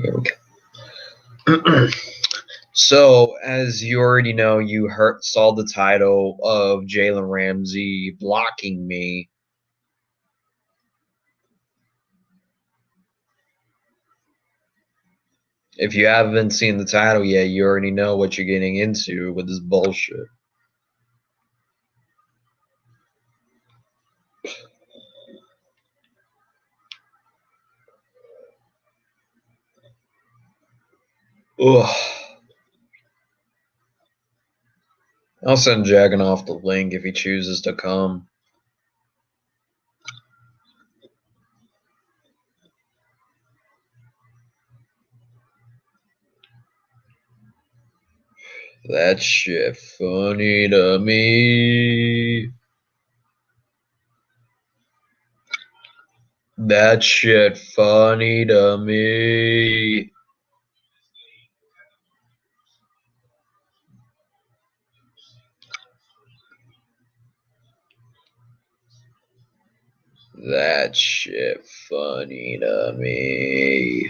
Here we go. So, as you already know, you saw the title of Jalen Ramsey blocking me. If you haven't seen the title yet, you already know what you're getting into with this bullshit. Ugh. I'll send Jagganoff the link if he chooses to come. That shit funny to me. That shit funny to me. That shit funny to me.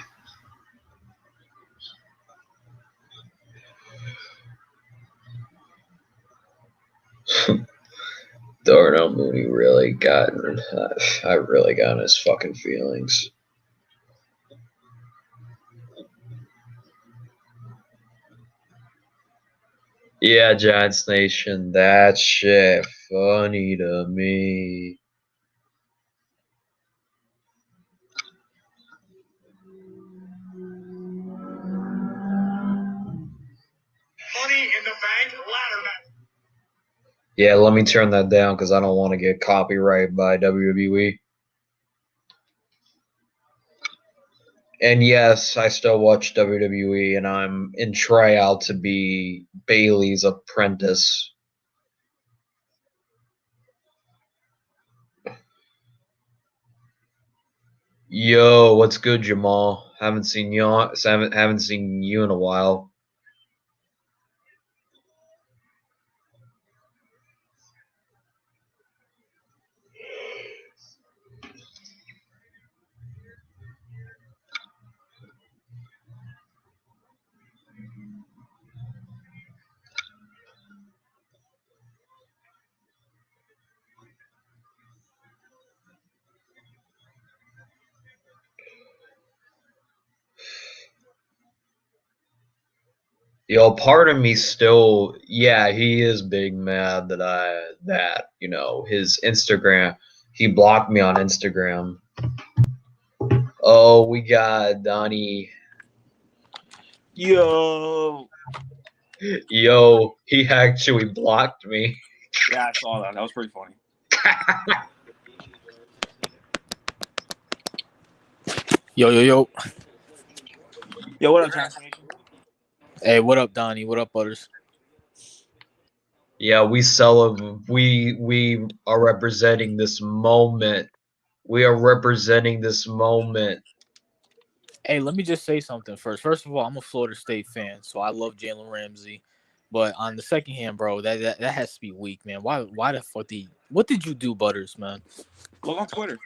Darnell Mooney really got I really got in his fucking feelings. Yeah, Giants Nation, that shit funny to me. Money in the Bank ladder match. Yeah, let me turn that down because I don't want to get copyrighted by WWE. And yes, I still watch WWE, and I'm in tryout to be Bailey's apprentice. Yo, what's good, Jamal? Haven't seen you in a while. Yo, part of me still, yeah, he is big mad that his Instagram, he blocked me on Instagram. Oh, we got Donnie. Yo, He actually blocked me. yeah, I saw that. That was pretty funny. Yo. Yo, what up, Giants Nation? Hey, what up, Donnie? What up, Butters? Yeah, we are representing this moment. We are representing this moment. Hey, let me just say something first. First of all, I'm a Florida State fan, so I love Jalen Ramsey. But on the second hand, bro, that has to be weak, man. Why the fuck what did you do, Butters, man? Look on Twitter.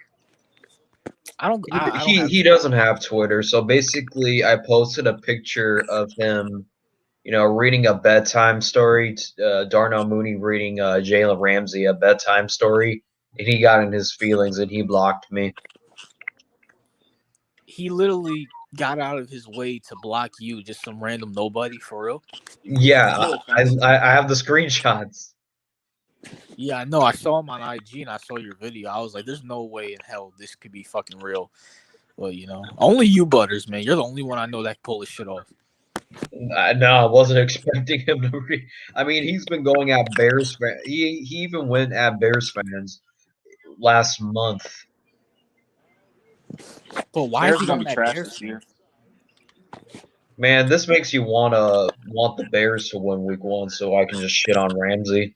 I don't have He doesn't have Twitter, so basically I posted a picture of him, reading a bedtime story. Darnell Mooney reading Jalen Ramsey a bedtime story, and he got in his feelings and he blocked me. He literally got out of his way to block you, just some random nobody, for real. Yeah, I have the screenshots. Yeah, I know. I saw him on IG and I saw your video. I was like, "There's no way in hell this could be fucking real." Well, only you, Butters, man. You're the only one I know that can pull this shit off. No, I wasn't expecting him to I mean, he's been going at Bears fans. He even went at Bears fans last month. But why is he going at Bears this year? Man, this makes you want the Bears to win Week 1 so I can just shit on Ramsey.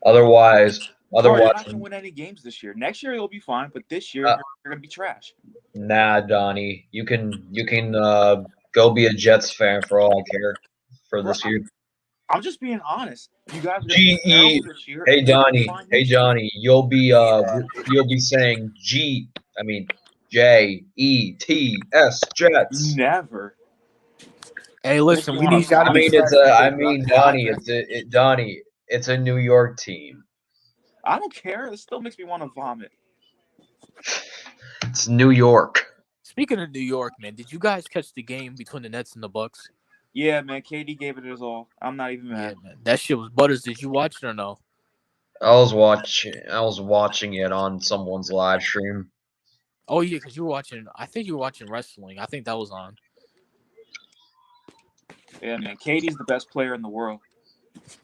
Otherwise, they're not gonna win any games this year. Next year it'll be fine, but this year they're gonna be trash. Nah, Donnie, you can go be a Jets fan for all I care for this year. I'm just being honest. You guys are G-E. this year. Hey Donnie, you'll be saying Jets. Never. Hey, listen, we need y'all to I be mean, trash talking. Donnie, Donnie, it's a New York team. I don't care. It still makes me want to vomit. It's New York. Speaking of New York, man, did you guys catch the game between the Nets and the Bucks? Yeah, man. KD gave it his all. I'm not even mad. Yeah, man, that shit was butters. Did you watch it or no? I was watching it on someone's live stream. Oh yeah, because you were watching. I think you were watching wrestling. I think that was on. Yeah, man. KD's the best player in the world.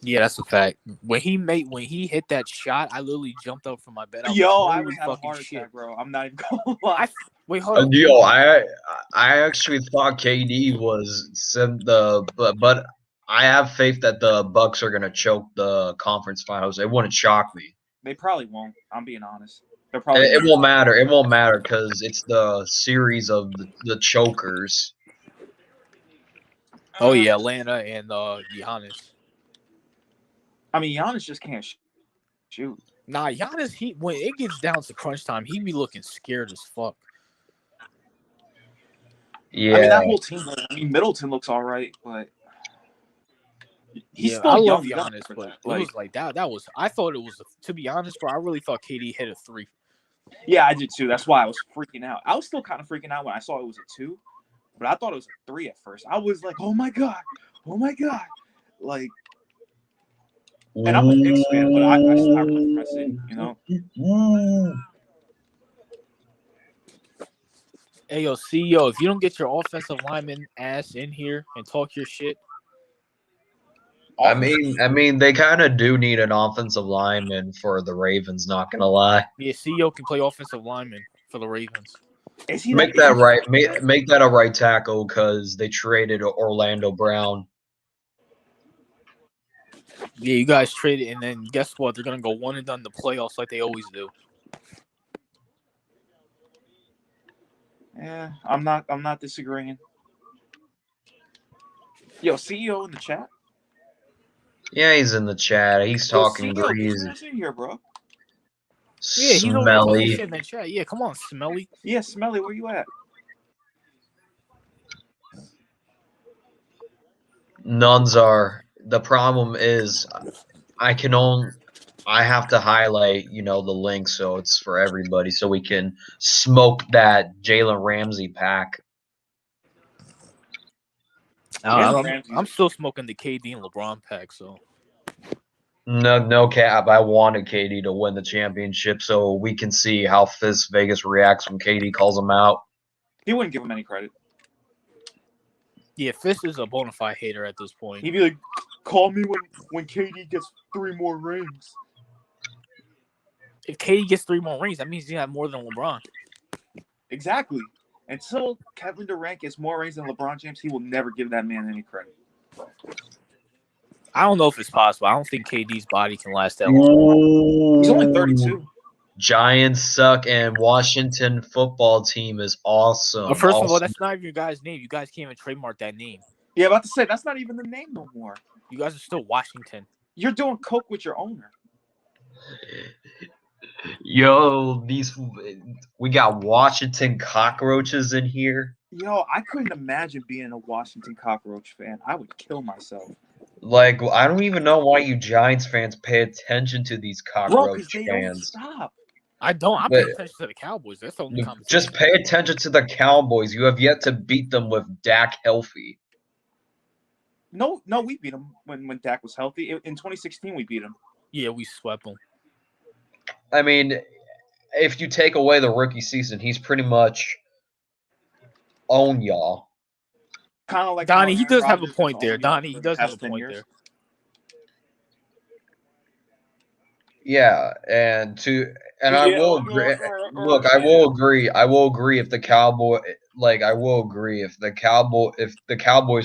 Yeah, that's a fact. When he hit that shot, I literally jumped up from my bed. I was having a heart attack, bro. I'm not even gonna lie. Wait, hold on. Yo, I actually thought KD was but I have faith that the Bucks are gonna choke the conference finals. It wouldn't shock me. They probably won't. I'm being honest. They're probably. It won't matter. It won't matter because it's the series of the chokers. Oh yeah, Atlanta and Giannis. I mean, Giannis just can't shoot. Nah, Giannis. When it gets down to crunch time, he be looking scared as fuck. Yeah, I mean, that whole team. I mean, Middleton looks all right, but he's still I young. love Giannis, but it was like that. That was. I thought it was. To be honest, bro, I really thought KD hit a 3. Yeah, I did too. That's why I was freaking out. I was still kind of freaking out when I saw it was a 2, but I thought it was a 3 at first. I was like, oh my god, like. And I'm a Knicks fan, but I really press it, you know. Hey yo, CEO, if you don't get your offensive lineman ass in here and talk your shit. I mean, they kind of do need an offensive lineman for the Ravens. Not gonna lie. Yeah, CEO can play offensive lineman for the Ravens. Make that right. Make that a right tackle because they traded Orlando Brown. Yeah, you guys traded, and then guess what? They're gonna go 1 and done the playoffs like they always do. Yeah, I'm not disagreeing. Yo, CEO in the chat. Yeah, he's in the chat. He's talking CEO, greasy. get your ass in here, bro. Yeah, he's over there talking Smelly. shit in the chat. Yeah, come on, Smelly. Yeah, Smelly, where you at? Nuns the problem is I have to highlight, the link so it's for everybody so we can smoke that Jalen Ramsey pack. I'm still smoking the KD and LeBron pack, so no cap. I wanted KD to win the championship so we can see how Fizz Vegas reacts when KD calls him out. He wouldn't give him any credit. Yeah, Fist is a bona fide hater at this point. He'd be like, call me when KD gets 3 more rings. If KD gets 3 more rings, that means he got more than LeBron. Exactly. Until Kevin Durant gets more rings than LeBron James, he will never give that man any credit. I don't know if it's possible. I don't think KD's body can last that long. He's only 32. Giants suck, and Washington football team is awesome. First of all, that's not even your guys' name. You guys can't even trademark that name. Yeah, about to say, that's not even the name no more. You guys are still Washington. You're doing coke with your owner. Yo, we got Washington cockroaches in here. Yo, I couldn't imagine being a Washington cockroach fan. I would kill myself. Like, I don't even know why you Giants fans pay attention to these cockroach they fans. Don't stop. I don't. I pay attention to the Cowboys. That's the only conversation. Just pay attention to the Cowboys. You have yet to beat them with Dak healthy. No, we beat them when Dak was healthy. In 2016, we beat him. Yeah, we swept them. I mean, if you take away the rookie season, he's pretty much owned y'all. Kind of like Donnie. He does have a point there. Donnie, he does have a point there. Yeah, I will agree. Look, I will agree. I will agree if the Cowboys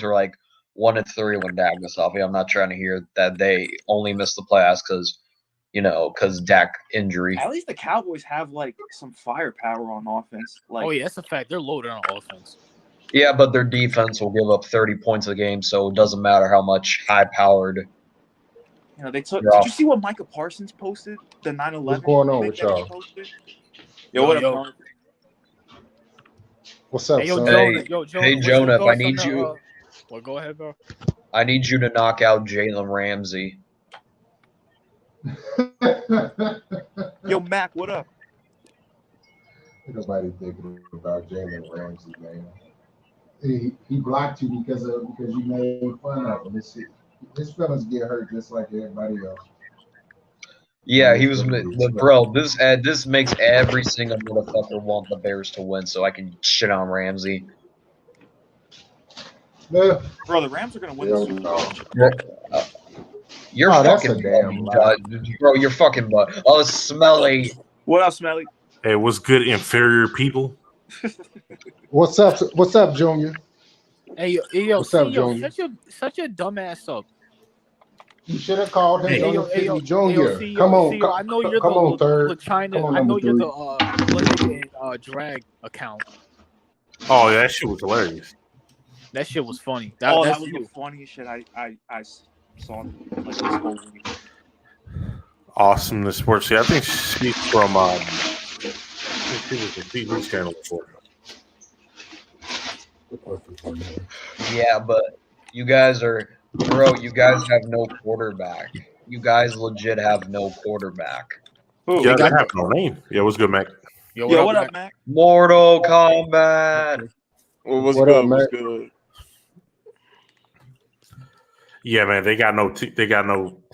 are like 1-3 when Dak was healthy. I'm not trying to hear that they only missed the playoffs because Dak injury. At least the Cowboys have like some firepower on offense. Like, oh yeah, that's a fact. They're loaded on offense. Yeah, but their defense will give up 30 points a game, so it doesn't matter how much high-powered. They took. Did you see what Micah Parsons posted? The 9/11. What's going on with y'all? Yo, what up, bro? What's up, Hey, yo, son? Jonah. Yo, Jonah. Hey, what's your Jonah, I thoughts need on the, you. Well, go ahead, bro. I need you to knock out Jalen Ramsey. Yo, Mac, what up? Nobody thinking about Jalen Ramsey, man. He blocked you because you made fun of him. His feelings get hurt just like everybody else. Yeah, And he it's was. gonna be But bro, this makes every single motherfucker want the Bears to win, so I can shit on Ramsey. Yeah. Bro, the Rams are gonna win the Hell Super no. Bowl. You're Oh, that's fucking a damn lie. bro. You're fucking butt. Oh, smelly. What up, Smelly? Hey, what's good, inferior people? What's up? What's up, Junior? Hey, yo, What's up, CEO, Junior? shut your dumb ass up. You should have called him Hey, Junior Hey, yo, Junior. CEO, Come on, CEO, I know you're come the on, third. China. Come on, I know number you're three. the Linux and drag account. Oh, yeah, that shit was hilarious. That shit was funny. That That's was you. the funniest shit I saw like this whole week. Awesome, the sports. Yeah, I think she's from. I think she was the TV channel before. Yeah, but you guys are, bro. You guys have no quarterback. You guys legit have no quarterback. Who? Yeah, got that have no name. Yeah, what's good, Mac? Yo, Yo, what what up, up, Mac? Mortal Kombat. What's What good? up, What's man? good? Yeah, man, they got no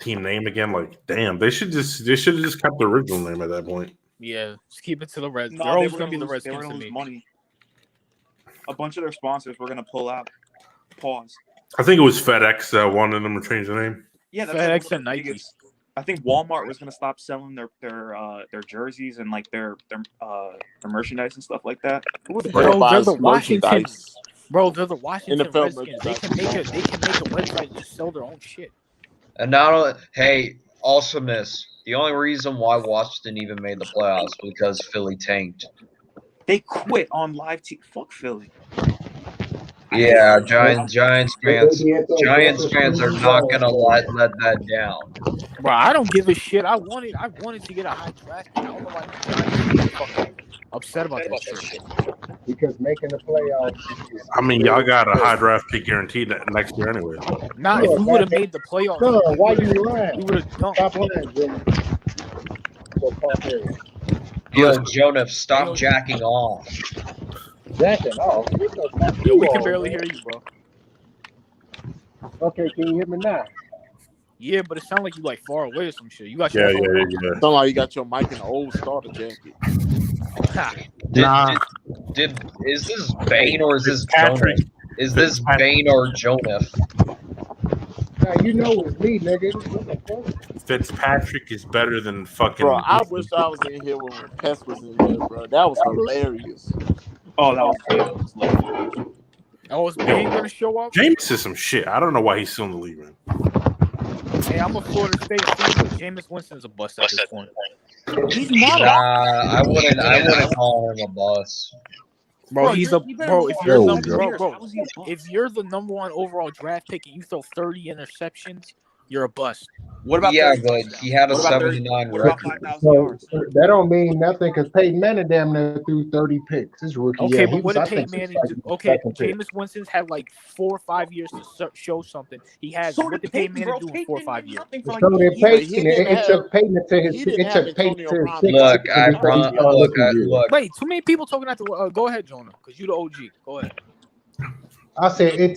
team name again. Like, damn, they should have just kept the original name at that point. Yeah, just keep it to the Reds. No, They're they always were gonna be the lose. They Redskins were to gonna lose me. money. A bunch of their sponsors were gonna pull out. Pause. I think it was FedEx that wanted them to change the name. Yeah, that's FedEx like one and of the Nike. biggest. I think Walmart was gonna stop selling their jerseys and like their merchandise and stuff like that. Who the Bro, hell they're buys the Washington. merchandise? Bro, they're the Washington NFL Redskins. They can make a website and just sell their own shit. And not only, hey, awesomeness. The only reason why Washington even made the playoffs was because Philly tanked. They quit on live TV. Fuck Philly. Yeah, Giants fans are not gonna let that down. Bro, I don't give a shit. I wanted to get a high draft pick. I don't know why the Giants are fucking upset about that shit. Because making the playoffs. I mean, y'all got a high draft pick guaranteed next year anyway. Nah, if we would have made the playoffs, No, why we you lying? would have dunked. Stop lying, Junior. Well, Park area. Yo, Jonah, stop jacking off. Jacking off. Yo, we can barely hear you, bro. Okay, can you hear me now? Yeah, but it sounds like you like far away or some shit. You got Yeah. Sound like you got your mic in the old starter jacket. Is this Bane or is this Patrick. Jonah? Is this Bane or Jonah? Now you know it's me, nigga. Fitzpatrick is better than fucking. Bro, I wish I was in here when Pest was in here, bro. That was hilarious. Oh, that was legendary. Oh, is Bane gonna show up? Jameis is some shit. I don't know why he's still in the league, man. Hey, I'm a Florida State fan, but Jameis Winston's a bust at this point. He's not. I wouldn't call him a bust. Bro, he's a bro. If you're There we number go. if you're the number one overall draft pick and you throw 30 interceptions, you're a bust. What about Yeah, 30 but touchdowns? he had a What about 79 What about record. 5,000 So yards? that don't mean nothing because Peyton Manning damn near threw 30 picks. His rookie. Okay, yeah, but what did Peyton think, Manning do? Okay, Jameis Winston's had like 4 or 5 years to show something. He has. So What did did Peyton Peyton, Manning bro. do in 4 or 5 Peyton years? nothing for like So did 8 years. Peyton. It took Peyton to his. It took Peyton to his sixth. Look, look. Wait, too many people talking at the. Go ahead, Jonah, because you the OG. Go ahead. I said it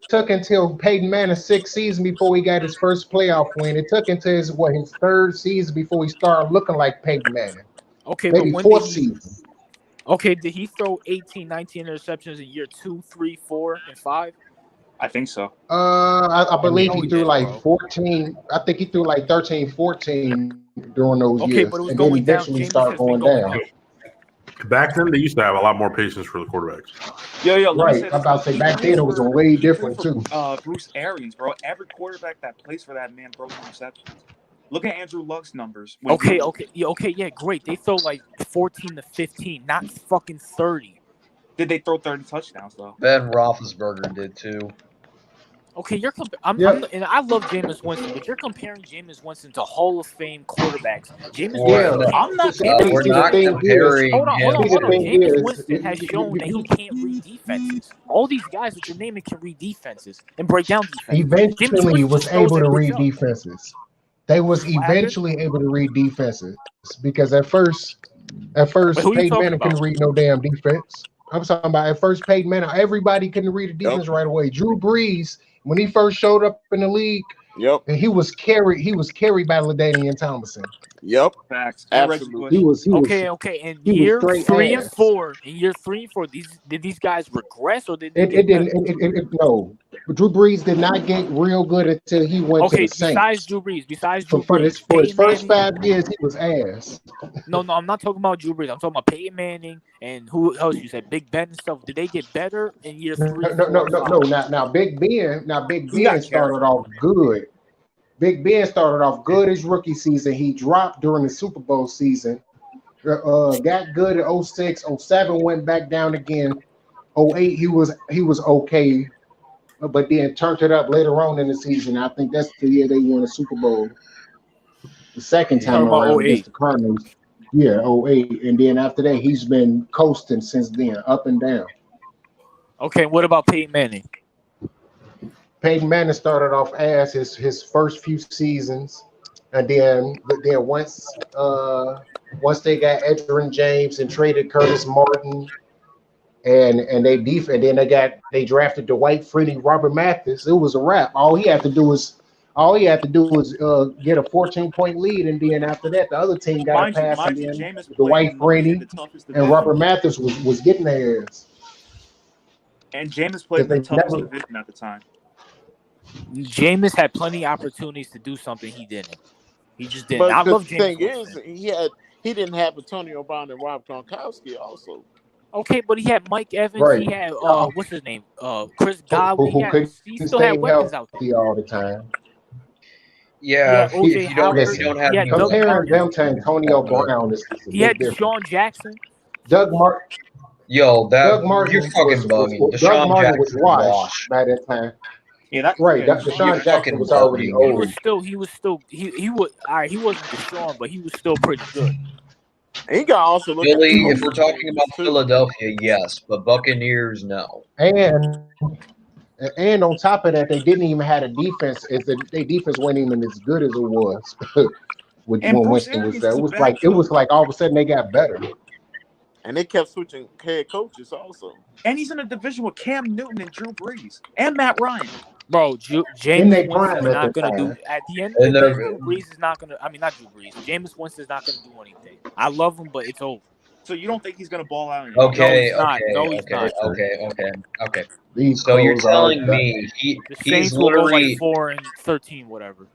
took until Peyton Manning's sixth season before he got his first playoff win. It took until his third season before he started looking like Peyton Manning. Okay, Maybe but when fourth did he? season. Okay, did he throw 18, 19 interceptions in year 2, 3, 4, and 5? I think so. I believe No, he he threw didn't, like bro. 14. I think he threw like 13, 14 during those Okay, years, but it was and then going down. eventually Jameis started has been going going down. up. Back then, they used to have a lot more patience for the quarterbacks. Yo, let me Right. say I'm this. about to say back then it was way different too. Bruce Arians, bro. Every quarterback that plays for that man throws interceptions. Look at Andrew Luck's numbers. Okay, yeah, great. They throw like 14 to 15, not fucking 30. Did they throw 30 touchdowns though? Ben Roethlisberger did too. Okay, and I love Jameis Winston, but you're comparing Jameis Winston to Hall of Fame quarterbacks. Jameis Well, Winston can't. I'm not See, giving it we're to the not thing Jameis. is, comparing Hold him on, see, hold the on. thing to. Jameis is, Winston has shown that he can't read defenses. All these guys that you're naming can read defenses and break down defenses. Jameis eventually Winston was shows able that to bitch read up. defenses. They was What happened? eventually able to read defenses because at Wait, first who are you Peyton talking Manning about? couldn't read no damn defense. I'm talking about at first Peyton Manning, everybody couldn't read the Yep. defense right away. Drew Brees, when he first showed up in the league, Yep. and he was carried by LaDainian Tomlinson. Yep. Facts. And Reggie Absolutely. Bush. Okay. In He was year straight 3 and ass. 4, did these guys regress or did they It get didn't. better? No, Drew Brees did not get real good until he went to Okay, the Saints. besides For, Drew for his Brees, for his Peyton first Manning. 5 years, he was ass. No, I'm not talking about Drew Brees. I'm talking about Peyton Manning and who else you said, Big Ben and stuff. Did they get better in year No, 3, no, 4, no, and no, 5? no. Now Big He Ben got started carried. off good. Big Ben started off good his rookie season. He dropped during the Super Bowl season. Got good in 06, 07 went back down again. 08 he was okay, but then turned it up later on in the season. I think that's the year they won the Super Bowl. The second You talking time about around against 08? the Cardinals. Yeah, 08. And then after that, he's been coasting since then, up and down. Okay, what about Peyton Manning? Peyton Manning started off as his first few seasons, and then once they got Edgerrin James and traded Curtis Martin, and then they drafted Dwight Freeney, Robert Mathis. It was a wrap. All he had to do was get a 14-point lead, and then after that, the other team got a pass, and then Jameis played Dwight in Freeney the toughest and division. Robert Mathis was getting their ass. And Jameis played in the toughest division at the time. Jameis had plenty of opportunities to do something. He didn't. He just didn't. But I the love Jameis thing Winston. is, he didn't have Antonio Brown and Rob Gronkowski also. Okay, but he had Mike Evans. Right. He had what's his name? Chris Godwin. Who couldn't He still stay had weapons out there. healthy all the time. He Yeah, had OJ you Howard. don't have He had any Doug weapons. Comparing Martin. them to Antonio Brown is a He had big difference. Deshaun Jackson. Doug Martin Yo, Doug Martin you're fucking bugging. Doug Deshaun Martin was Jackson washed by that time. Yeah, Right, Deshaun Deshaun You're Jackson. Jackson fucking was already bugging. He old. was all right. He wasn't Deshaun, but he was still pretty good. And you got to also look at Philly, the if we're talking about too. Philadelphia, yes, but Buccaneers, no. And on top of that, they didn't even have a defense. Their defense wasn't even as good as it was when Bruce Winston was Arians there. is It a was backup. like all of a sudden they got better. And they kept switching head coaches also. And he's in a division with Cam Newton and Drew Brees and Matt Ryan. Bro, In Jameis their Winston's prime at not the gonna do time. at the end of And the day. they're- Drew Brees is not gonna. I mean, not Drew Brees. Jameis Winston's not gonna do anything. I love him, but it's over. So you don't think he's going to ball out? Okay, he's not. okay, No, he's okay, not. okay. These So you're clothes are telling done. me The he's Saints will go literally like 4-13, whatever.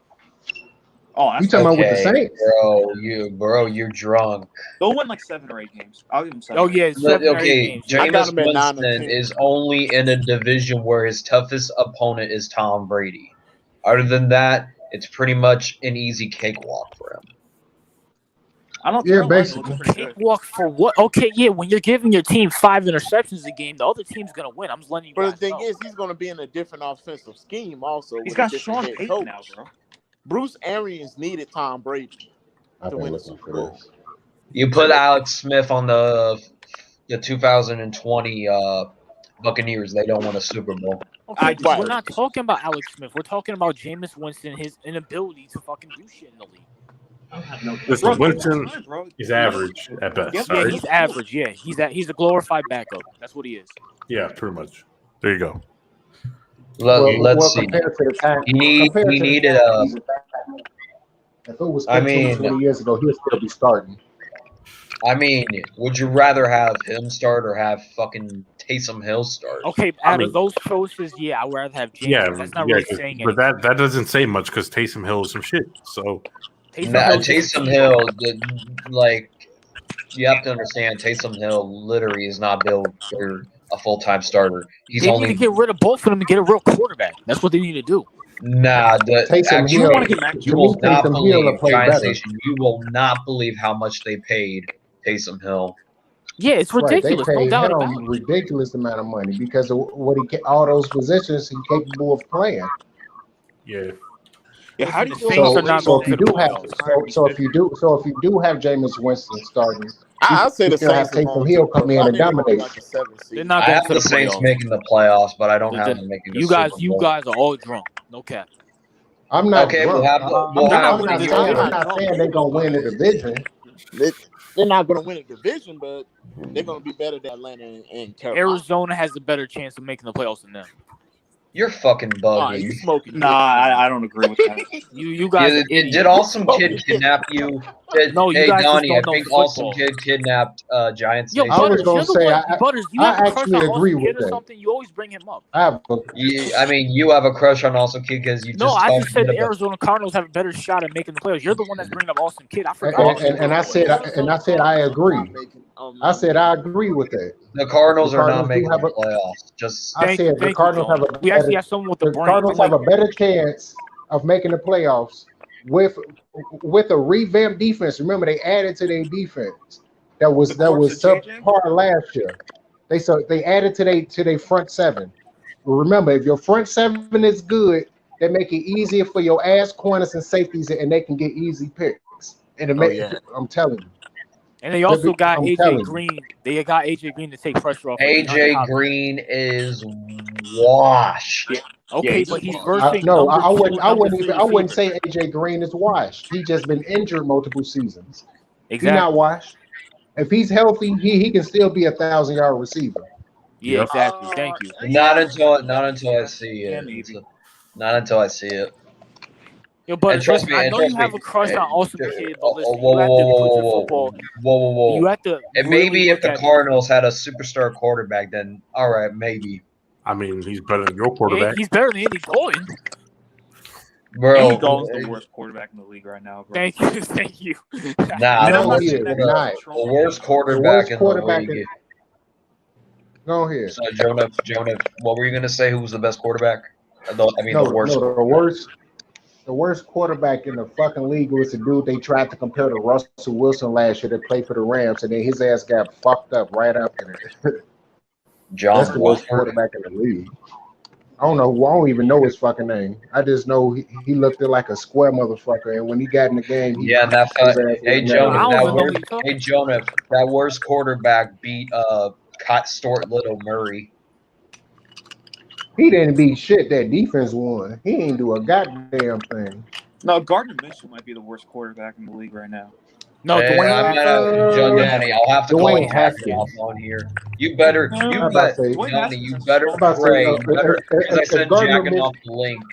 Oh, that's You talking about with the okay, Saints? bro, you're drunk. they'll win like 7 or 8 games. I'll give him 7. Oh yeah, 7 or 8 Okay, games. I got Jameis him at 9 or Winston 10. is only in a division where his toughest opponent is Tom Brady. Other than that, it's pretty much an easy cakewalk for him. I don't. Yeah, Carolina basically. looks pretty good. Cakewalk for what? Okay, yeah. When you're giving your team 5 interceptions a game, the other team's gonna win. I'm just letting you But guys the thing know. is, he's going to be in a different offensive scheme also. He's with got a different Sean head Payton coach. now, bro. Bruce Arians needed Tom Brady I to win the think Super Bowl. You put Alex Smith on the 2020 Buccaneers. They don't win a Super Bowl. Okay, Right. we're not talking about Alex Smith. We're talking about Jameis Winston, his inability to fucking do shit in the league. Listen, Bro, Winston time, bro. is average at best. Yep. Yeah, Right? he's average. Yeah, he's a glorified backup. That's what he is. Yeah, pretty much. There you go. Let's see. Compared to the time, He needed a. if it was I 15, mean- 20 years ago, he'll still be starting. I mean, would you rather have him start or have fucking Taysom Hill start? Okay, out of those choices, yeah, I'd rather have Jameis. Yeah, but that's not really saying but anything. that doesn't say much because Taysom Hill is some shit. So Taysom Hill, like, you have to understand, Taysom Hill literally is not built for a full-time starter. He's They only need to get rid of both of them and get a real quarterback. That's what they need to do. Taysom Hill, you will not Taysom Hill will believe, play Giant better. Station, you will not believe how much they paid Taysom Hill. Yeah, it's Right, they ridiculous. No paid doubt him about it. ridiculous amount of money because of what all those positions he's capable of playing. Yeah. Yeah, how Listen, do the you feel Saints about are not Blake So going if you to the do Bortles have playoffs. retiring so if you do have Jameis Winston starting, I'd say you the still have Saints are Taysom going to Hill the come playoffs. in I and think they're going to be dominate. like the 7th They're seed. not I going have to the the Saints playoffs. making the playoffs, but I don't have Then them making the you Super you Bowl. guys are all drunk. No cap. I'm not Okay, drunk. we'll You're have not I'm them putting not be this saying on I'm here. me. not saying they're gonna win the division. They're not going to win a division, but they're going to be better than Atlanta and Carolina. Arizona has a better chance of making the playoffs than them. You're fucking All right, bugging. you smoking Nah, dick. I don't agree with that. You guys are Did idiots. Awesome Kid kidnap you? No, you Hey guys just Donnie, I don't know think Awesome football. Kid kidnapped Giants Yo, I Nation. was Butters, gonna you're the say one. Butters, you have I a crush on actually agree Awesome with Kid or that. something? You always bring him up. I have a, I mean, you have a crush on Awesome Kid because you No, just I talked just said shit the about. Arizona Cardinals have a better shot at making the playoffs. You're the one that's bringing up Awesome Kid. I forgot who the and first I one said was. and I said I agree. I said I agree with that. The The Cardinals are not Cardinals do making have the a. playoffs. Just I Thank said the you, Cardinals have Tony. a We actually better. have someone with a The brain. Cardinals have a better chance of making the playoffs with a revamped defense. Remember, they added to their defense that was The corpse of JJ? subpar last year. They added to their front seven. Remember, if your front seven is good, they make it easier for your ass corners and safeties, and they can get easy picks. And I'm telling you, And they also got I'm AJ telling you. Green. They got AJ Green to take pressure off of DeAndre AJ Hopkins. Green is washed. Okay, he's but he's washed. versing No, number two, I number wouldn't three even. I wouldn't receivers. say AJ Green is washed. He just been injured multiple seasons. He's not Exactly. washed. If he's healthy, he can still be 1,000-yard receiver. Yeah, exactly. Thank you. Not until I see Yeah, it. maybe. Not until I see it. Yo, but And trust listen, me, I and know trust you me. have a crush on Awesome Kid, but listen, Whoa, you have whoa, to whoa, put your whoa, football. whoa, whoa, whoa. You have to And really maybe if look the at it. Cardinals had a superstar quarterback, then all right, maybe. I mean, he's better than your quarterback. He's better than Andy Dalton. Bro, Andy Dalton's the worst quarterback in the league right now, bro. Thank you, thank you. nah, No, the worst, he is not. the worst The quarterback worst in the quarterback. league. Go ahead. So Jonah, what were you gonna say? Who was the best quarterback? The worst. No, the worst quarterback in the fucking league was the dude they tried to compare to Russell Wilson last year that played for the Rams, and then his ass got fucked up right after that. John That's the worst Wolford. quarterback in the league. I don't even know his fucking name. I just know he looked like a square motherfucker, and when he got in the game, Yeah, and that his ass hey was Jonah, I don't that even know worst what you're talking hey Jonah, that worst quarterback beat Stuart Little Murray. He didn't beat shit. That defense won. He ain't do a goddamn thing. No, Gardner Minshew might be the worst quarterback in the league right now. No, Hey, Dwayne Donnie, I'll have to call Dwayne you Haskins. off on here. You I about to say. Dwayne Donnie, Haskins you has a better strong pray. say, You better, because I if said Gardner jacking off the link.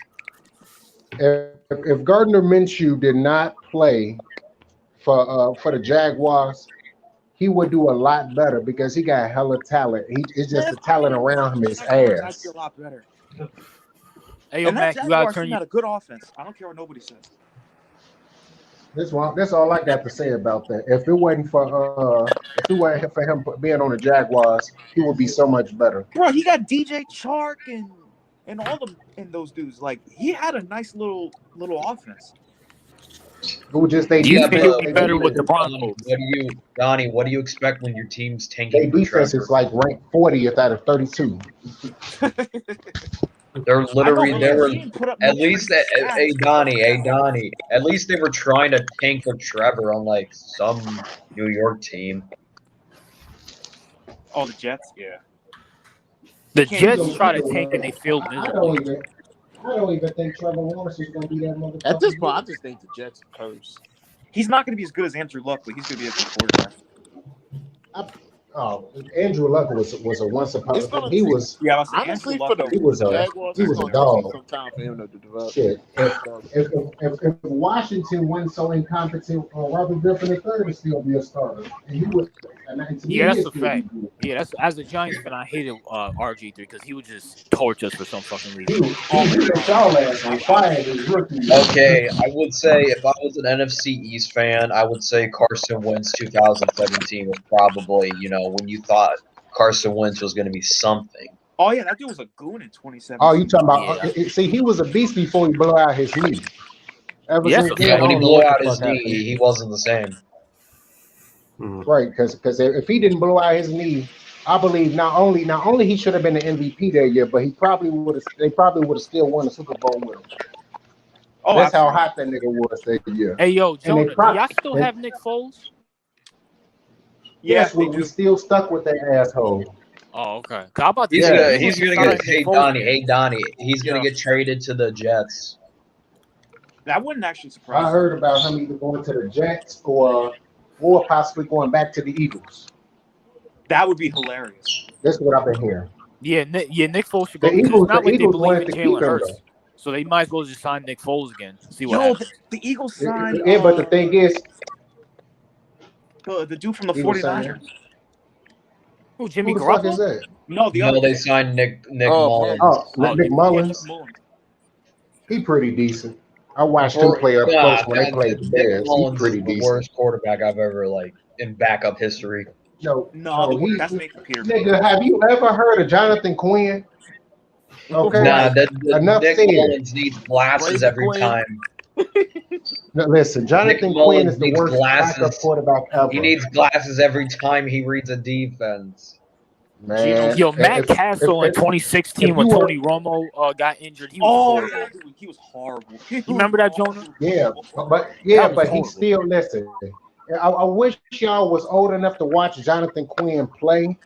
If Gardner Minshew did not play for the Jaguars, he would do a lot better because he got hella talent. It's just the talent around him is I'd ass. be a lot better. Hey, yo, And that Mac, you gotta Jaguars turn team your. had a good offense. I don't care what nobody says. That's all I got to say about that. If it wasn't for him being on the Jaguars, he would be so much better. Bro, he got DJ Chark and all them and those dudes. Like he had a nice little offense. It was just they Do you Yeah, think but he'll be better with the Donnie, Broncos? what do you expect when your team's tanking their for defense Trevor? is like ranked 40th out of 32. They're literally He didn't put up no at least crazy stats. hey Donnie, at least they were trying to tank for Trevor, unlike some New York team. Oh, the Jets, yeah. The Jets try to tank and they failed I don't miserably. even think Trevor Lawrence is going to be that motherfucker. At this point, I just think the Jets are cursed. He's not going to be as good as Andrew Luck, but he's going to be a good quarterback. Andrew Luck was a once upon It's gonna he was Yeah, I was honestly Andrew for Luck. the he was a Jaguars. he It's was a gonna dog. take some time for him to develop. Shit. If Washington wasn't so incompetent, Robert Griffin III would still be a starter, and he would. And to me, Yeah, that's he'd a still be fact. good. Yeah, that's as a Giants fan, I hated RG3 because he would just torch us for some fucking He reason. let y'all ass on fire his rookie. Okay, I would say if I was an NFC East fan, I would say Carson Wentz 2017 was probably, when you thought Carson Wentz was going to be something. Oh yeah, that dude was a goon in 2017. Oh, you talking about? Yeah. See, he was a beast before he blew out his knee. Ever Yeah, since that's a then, Yeah, I when he don't know blew what out the his fuck knee, happened. he wasn't the same. Right, because if he didn't blow out his knee, I believe not only he should have been the MVP that year, but they probably would have still won the Super Bowl with him. Oh, That's how absolutely. hot that nigga was that year. Hey, yo, And they Jonah, do y'all probably still have Nick Foles? Yeah, yes, they we do. still stuck with that asshole. Oh, okay. 'Cause I'm about to He's say Yeah. the gonna Eagles he's should gonna sign get Nick hey Foles Donnie, again. hey Donnie. He's gonna Yeah. get traded to the Jets. That wouldn't actually surprise I me. heard about him either going to the Jets or possibly going back to the Eagles. That would be hilarious. That's what I've been hearing. Yeah, Nick Foles should The go because it's not The like they Eagles believe wanted in to keep Jalen him Hurts, though. so they might as well just sign Nick Foles again. See what Yo, happens. the Eagles signed Yeah, but the thing is, the dude from the Eagles 49ers. signed. Oh, Jimmy Who the fuck is Garoppolo? that? No, the No, other they kid. signed Nick Oh, Mullins. Oh, Oh, Nick Yeah, Mullins. Nick Mullins. He pretty decent. I watched him Or play up close when they played the Nick Bears. He Mullins is pretty the decent. worst quarterback I've ever in backup history. No, that's Nathan Peterman. Nigga, have you ever heard of Jonathan Quinn? Okay. Nah, Enough Nick said. Mullins needs glasses Crazy every Quinn. time. No, listen, Nick Jonathan Quinn Mullins is the needs worst backup glasses. quarterback ever. He needs glasses every time he reads a defense. Man, Yo, Matt if- Castle in if- 2016 if when you were- Tony Romo got injured, he was Oh, horrible. yeah, dude, he was horrible. You remember that, Jonah? Yeah, but That he was still listen. I wish y'all was old enough to watch Jonathan Quinn play.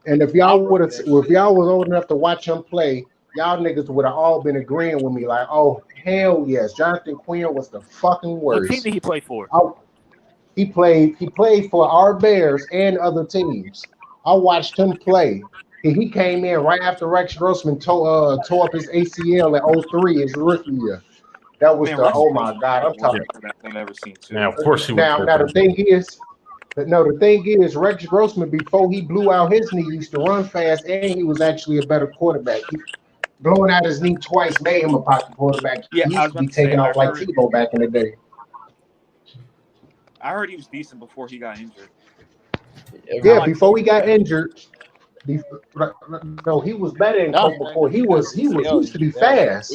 And if y'all was old enough to watch him play, y'all niggas would have all been agreeing with me, like, oh hell yes, Jonathan Quinn was the fucking What team worst. did he play for? He played for our Bears and other teams. I watched him play. He came in right after Rex Grossman tore up his ACL at 03, his rookie year. That was Man, the Rex oh my Grossman god, I'm was the talking. worst quarterback I've ever seen too. Now, of course, he was Now hurt. the thing is, Rex Grossman before he blew out his knee used to run fast, and he was actually a better quarterback. Blowing out his knee twice made him a pocket quarterback. Yeah, He I used was to be about to say, taking off I like heard- Tebow back in the day. I heard he was decent before he got injured. Yeah, before he got injured. No, he was better than Coke before. He used to be fast.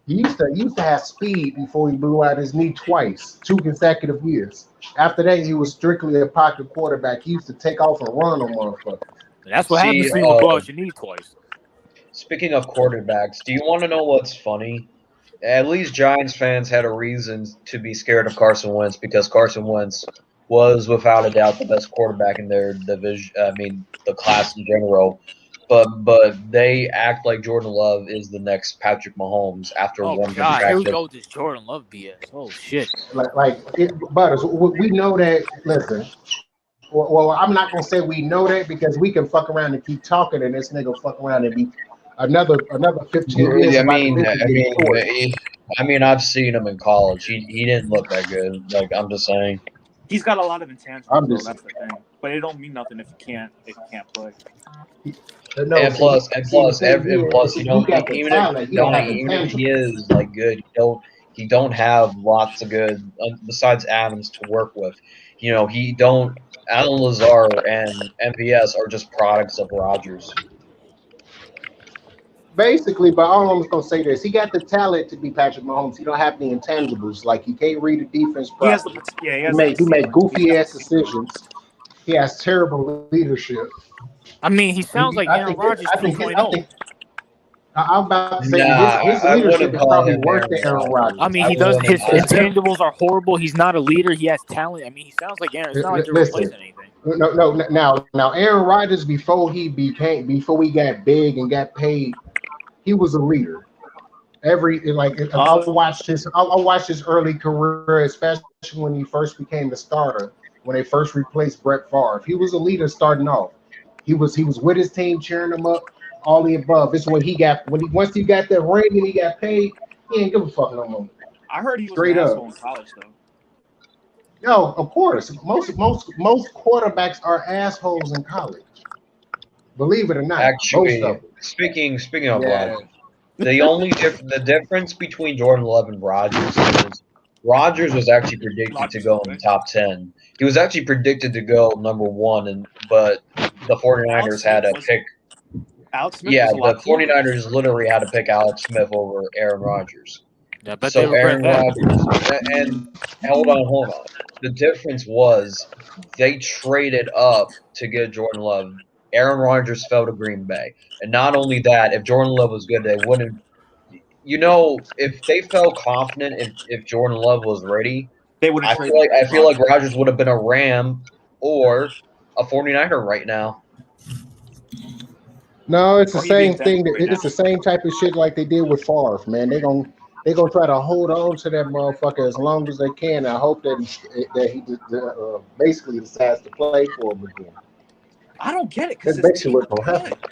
He used to have speed before he blew out his knee twice, 2 consecutive years. After that, he was strictly a pocket quarterback. He used to take off and run on motherfuckers. That's what happens when you blow out your knee twice. Speaking of quarterbacks, do you want to know what's funny? At least Giants fans had a reason to be scared of Carson Wentz because Carson Wentz was without a doubt the best quarterback in their division. I mean, the class in general. But they act like Jordan Love is the next Patrick Mahomes after Oh one God, here we distraction. go with this Jordan Love BS. Oh shit. Butters, we know that. Listen, well, I'm not gonna say we know that because we can fuck around and keep talking, and this nigga fuck around and be another 15 years. I mean, I've seen him in college. He didn't look that good. Like I'm just saying. He's got a lot of intangibles, though. That's the thing. But it don't mean nothing if you can't play. No, and plus, you don't got the talent. He don't have even if he is like good, he don't have lots of good besides Adams to work with. You know, Alan Lazar and MPS are just products of Rodgers. Basically, but all I'm gonna say this: he got the talent to be Patrick Mahomes. He don't have the intangibles, like he can't read the defense properly. He made goofy ass decisions. He has terrible leadership. I mean, he sounds like Aaron Rodgers 2.0. I'm about to say his I leadership wouldn't is call probably him worse than Aaron Rodgers. I mean, he does. His intangibles are horrible. He's not a leader. He has talent. I mean, he sounds like Aaron. It's not like they're replacing anything. Now, Aaron Rodgers before he got big and got paid, he was a leader. I watched his early career, especially when he first became the starter. When they first replaced Brett Favre, he was a leader starting off. He was with his team, cheering them up, all the above. This is when once he got that ring and he got paid, he ain't give a fuck no more. I heard he was Straight an up. asshole in college, though. Yo, of course, most quarterbacks are assholes in college. Believe it or not, Actually, most of them. speaking of Yeah. Rodgers, the difference between Jordan Love and Rodgers is Rodgers was actually predicted to go in the top 10. He was actually predicted to go number 1, but the 49ers had to pick. Alex Smith Yeah, was a lot the cooler. 49ers literally had to pick Alex Smith over Aaron Rodgers. Yeah, but they So regret Aaron that. Rodgers and hold on. The difference was they traded up to get Jordan Love. Aaron Rodgers fell to Green Bay, and not only that, if Jordan Love was good, they wouldn't. If they felt confident if Jordan Love was ready, They would have I traded. feel like Rodgers would have been a Ram or a 49er right now. No, it's the Or he'd be in same thing. Denver right It's now. the same type of shit like they did with Favre, man. They gonna try to hold on to that motherfucker as long as they can. I hope that he basically decides to play for him again. I don't get it because That's his basically team is what's gonna good. happen.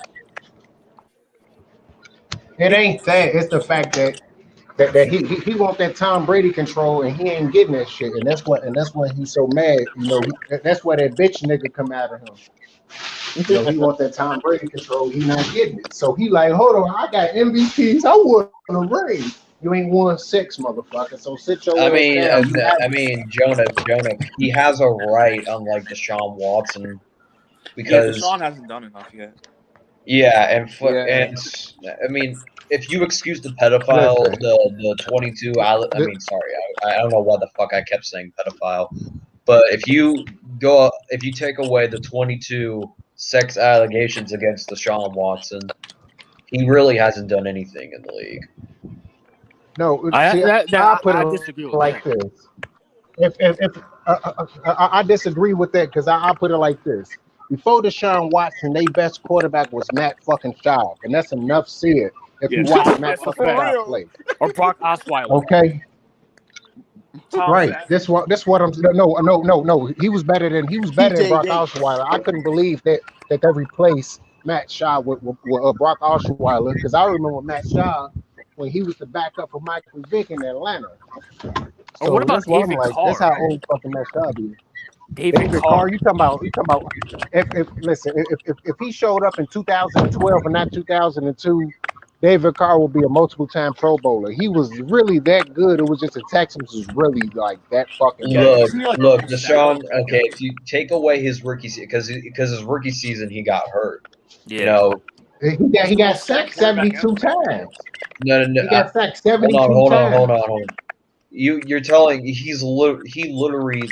It ain't that. It's the fact that he want that Tom Brady control and he ain't getting that shit, and that's why he's so mad. That's why that bitch nigga come out of him. He want that Tom Brady control. He not getting it. So he like, hold on, I got MVPs. I won a ring. You ain't won 6, motherfucker. So sit your ass down. Jonah, he has a right, unlike Deshaun Watson, Yeah, because Deshaun hasn't done enough yet. yeah, Yeah. and I mean, if you excuse the pedophile, Listen. the 22, sorry, I don't know why the fuck I kept saying pedophile, but if you take away the 22 sex allegations against Deshaun Watson, he really hasn't done anything in the league. No, see, I put it disagree with like that. this. If I disagree with that because I put it like this. Before Deshaun Watson, their best quarterback was Matt fucking Schaub, and that's enough said if you Yeah. watch Matt That's a fucking For fact. Schaub real. play. Or Brock Osweiler. Okay, Tom right. Savage. This what I'm. No. He was better than TJ Brock Yates. Osweiler. I couldn't believe that they replaced Matt Schaub with Brock Osweiler because I remember Matt Schaub when he was the backup for Michael Vick in Atlanta. Or what So about that's why I'm David like, that's Carr? how old fucking Matt Schaub is. David Carr. You talking about if listen, if he showed up in 2012 and not 2002, David Carr would be a multiple-time Pro Bowler. He was really that good. It was just the Texans was really like that fucking Yeah, bad. isn't he like a Deshaun. second-round draft Okay, guy? if you take away his rookie because his rookie season he got hurt. Yeah. He's He the got most sacked sacked quarterback 72 ever. times. No. He got sacked Hold 72 on, times. hold on. You're telling he literally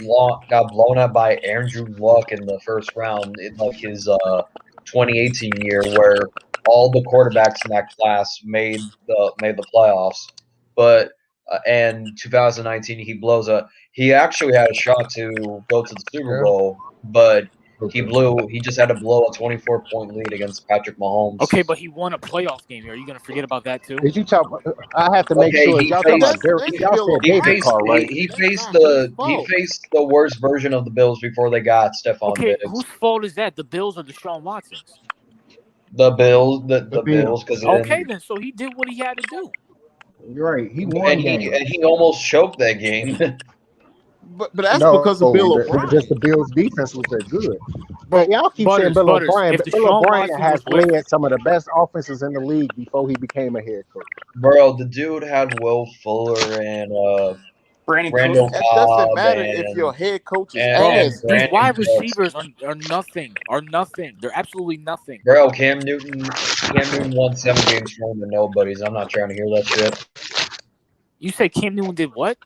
got blown out by Andrew Luck in the first round in like his 2018 year, where all the quarterbacks in that class made the playoffs, but and 2019 he blows up. He actually had a shot to go to the Super Yeah. Bowl, but Okay. he just had to blow a 24-point lead against Patrick Mahomes. Okay, but he won a playoff game. Are you gonna forget about that too? Did you talk? I have to make Okay, sure. he Y'all talking faced about Derek? That's Y'all Bill said David O'Brien. Carr, right? he That's faced not his fault. the worst version of the Bills before they got Stephon Okay, Diggs. whose fault is that? The Bills or Deshaun Watson's? The Bills, the The Bills, Bills. because Okay, then so he did what he had to do. You're right. He won games. he almost choked that game. But that's No, because of Bill O'Brien. just the Bills' defense was that good. Bro, But y'all keep saying Butters, Bill O'Brien, if but Bill Deshaun O'Brien Watson has was with led some of the best offenses in the league before he became a head coach. Bro, the dude had Will Fuller and Brandon Randall Cooks. That doesn't Cobb matter if your head coach is bro, ass. these Brandon wide Cooks. receivers are nothing. They're absolutely nothing. Bro, Cam Newton won 7 games for the nobodies. I'm not trying to hear that shit. You say Cam Newton did what?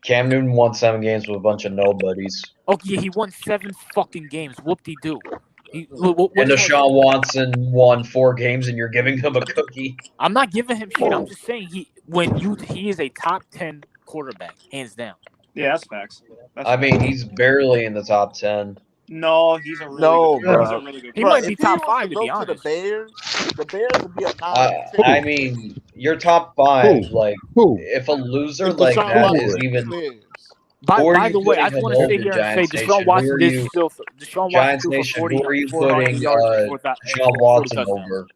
Cam Newton won 7 games with a bunch of nobodies. Oh yeah, he won 7 fucking games. Whoop-de-doo. And Deshaun Watson won 4 games, and you're giving him a cookie. I'm not giving him shit. I'm just saying he is a top 10 quarterback, hands down. Yeah, that's facts. I mean, he's barely in the top 10. No, he's a really No, good. bro. He's a really good. He Bro, might be if top he was 5 to go be to honest. the Bears would be a 9-10. I mean, your top 5, Who? like, Who? if a loser If like Deshaun that Watson is even. lives. Who are By you the way, I putting just want him to sit over, here and say Giants Deshaun Nation? Watson Deshaun Watson Giants threw for Nation, 40, who are you 400 putting yards and Deshaun 40 Watson touchdowns. over?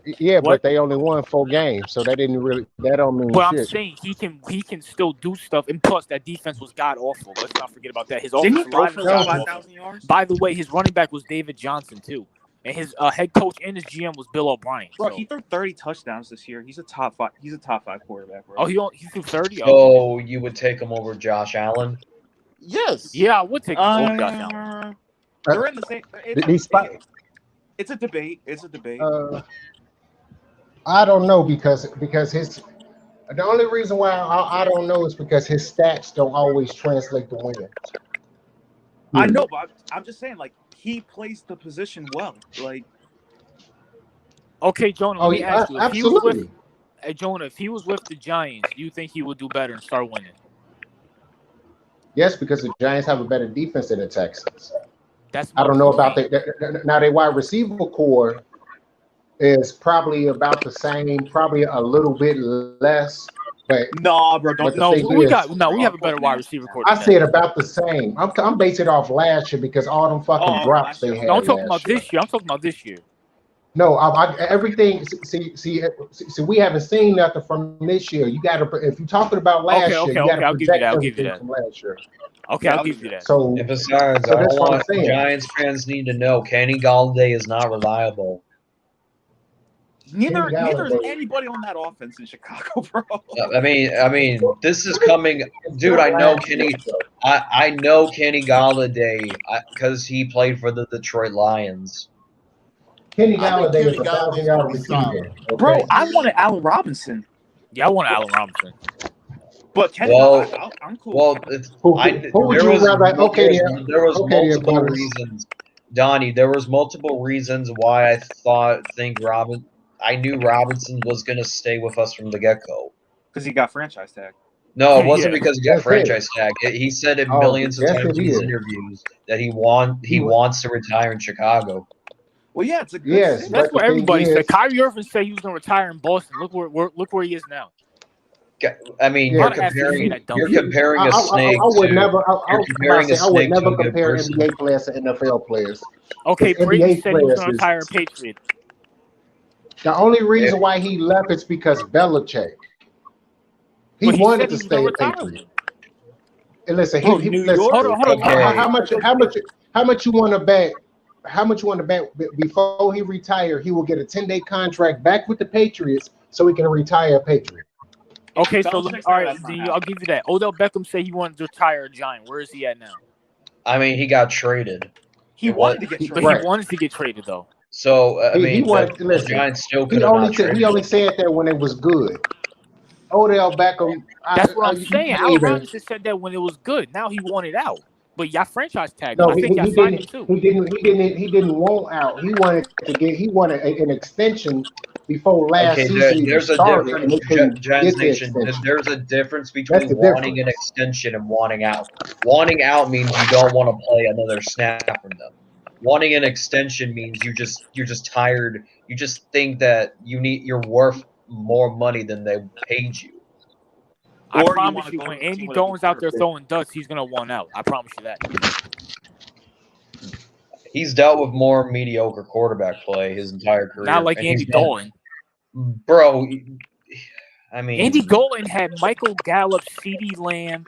Yeah, What? but they only won 4 games, so that don't mean But I'm shit. saying he can still do stuff, and plus that defense was god awful. Let's not forget about that. His Didn't he offensive throw line for was like god awful. 5,000 yards? By the way, his running back was David Johnson too, and his head coach and his GM was Bill O'Brien. Bro, So. he threw 30 touchdowns this year. He's a top 5. He's a top 5 quarterback, bro. Oh, he threw 30. So you would take him over Josh Allen? Yes. Yeah, I would take him over Josh Allen. They're in the same. It's a debate. It's a debate. I don't know because his The only reason why I don't know is because his stats don't always translate to wins. I know, but I'm just saying, like, he plays the position well. Like, Okay, Jonah, let me ask you. If he was with, absolutely. Jonah, if he was with the Giants, do you think he would do better and start winning? Yes, because the Giants have a better defense than the Texans. That's I my don't know about point. now. Their wide receiver core is probably about the same, probably a little bit less. But nah, bro, but don't. the No, thing we is, have a better wide receiver core I than said that. about the same. I'm basing it off last year because all them fucking Oh, drops last they year. had No, I'm talking last about year. this year. I'm talking about this year. No, everything. See, we haven't seen nothing from this year. You got to, if you're talking about last year, you got to I'll give you that. project I'll give you everything that. from last year. Okay, Yeah, I'll I'll give give you you that. So, And besides, so I that's don't what I'm want saying. Giants fans need to know Kenny Galladay is not reliable. Neither is Galladay. anybody on that offense in Chicago, bro. I mean, this is coming, dude. I know Kenny. I know Kenny Galladay because he played for the Detroit Lions. Kenny I think Galladay is Kenny a Galladay is gonna 1,000-yard be receiver. solid. Okay? Bro, I wanted Allen Robinson, Yeah, I want Allen Robinson. but Kenny, Well, I'm cool. well, it's Who would there you was rather? Okay, there was okay, multiple brothers. reasons, Donnie. There was multiple reasons why I knew Robinson was going to stay with us from the get go. Because he got franchise tag. No, it wasn't Yeah. because he got That's it. franchise tag. He said it Oh, millions of yes, times it in his is. interviews that he wants to retire in Chicago. Well, yeah, it's a good Yes, city. That's but the what thing everybody is, said. Kyrie Irving said he was gonna retire in Boston. Look where he is now. I mean, Yeah. you're How the F he say that dumb you're shit? comparing a I snake would to never. you're I'm comparing about to a say I would snake to never a good compare person. NBA players to NFL players. Okay, Because Brady NBA said he was players gonna is retire a Patriot. the only reason why he left is because Belichick. He But he wanted said to he was gonna stay a retire. Patriot. And listen, Bro, he New listen. York. Hold on. Okay. How much you want to bet? How much you want to bet before he retire? He will get a 10-day contract back with the Patriots, so he can retire a Patriot. Okay, so Belichick's all never right, that's not I'll happening. give you that. Odell Beckham said he wanted to retire a Giant. Where is he at now? I mean, he got traded. He It wanted was- to get But traded. he wanted to get traded though. So I He mean, wanted the listen. Giants still could He have only not said traded he only him. said that when it was good. Odell Beckham. That's what I'm You saying. can't Allen even. Robinson said that when it was good. Now he wanted out. But y'all franchise tagged him. No, I think y'all he signed him didn't. too. He didn't want out. He wanted to get. He wanted an extension before last Okay, season even there's a started, and difference, they couldn't Giants get the Nation. extension. There's a difference That's between the wanting an difference. extension and wanting out. Wanting out means you don't want to play another snap from them. Wanting an extension means you're just tired. You just think that you're worth more money than they paid you. I Or you promise want to you, go when to a team Andy with a new Dalton's out there quarterback. throwing dust, he's gonna want out. I promise you that. He's dealt with more mediocre quarterback play his entire career. Not like and Andy he's done- Dalton. Bro. I mean, Andy Dalton had Michael Gallup, CeeDee Lamb,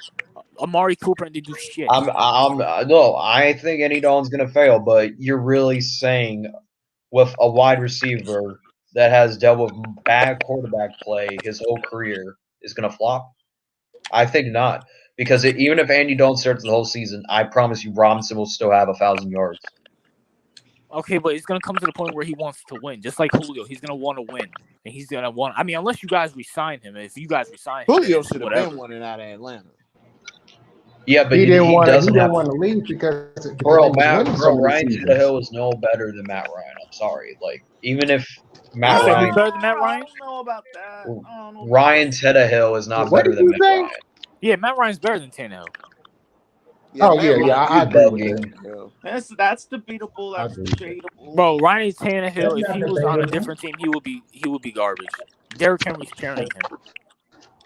Amari Cooper, and they do shit. no, I think Andy Dalton's gonna fail, but you're really saying with a wide receiver that has dealt with bad quarterback play his whole career is gonna flop? I think not, because even if Andy Dalton starts the whole season, I promise you Robinson will still have 1,000 yards. Okay, but it's gonna come to the point where he wants to win, just like Julio. He's gonna want to win, and he's gonna want. I mean, unless you guys resign him. If you guys resign him, Julio then should have whatever. been winning out of Atlanta. Yeah, but He didn't want. He doesn't didn't have. want to leave because Bro, they was winning so many Ryan seasons. Tannehill is no better than Matt Ryan. I'm sorry. Like, even if Matt You said Ryan, who's better than Matt I Ryan? don't know about that. I don't know about Ryan Tannehill is not What better did than you Matt say? Ryan. Yeah, Matt Ryan's better than Tannehill. Oh, Matt yeah, I Ryan- agree with bugging. that. Yeah. That's debatable. That's I agree. debatable. Bro, Ryan Tannehill, That's if he not was on a debatable. different team, he would be garbage. Derrick Henry's carrying him.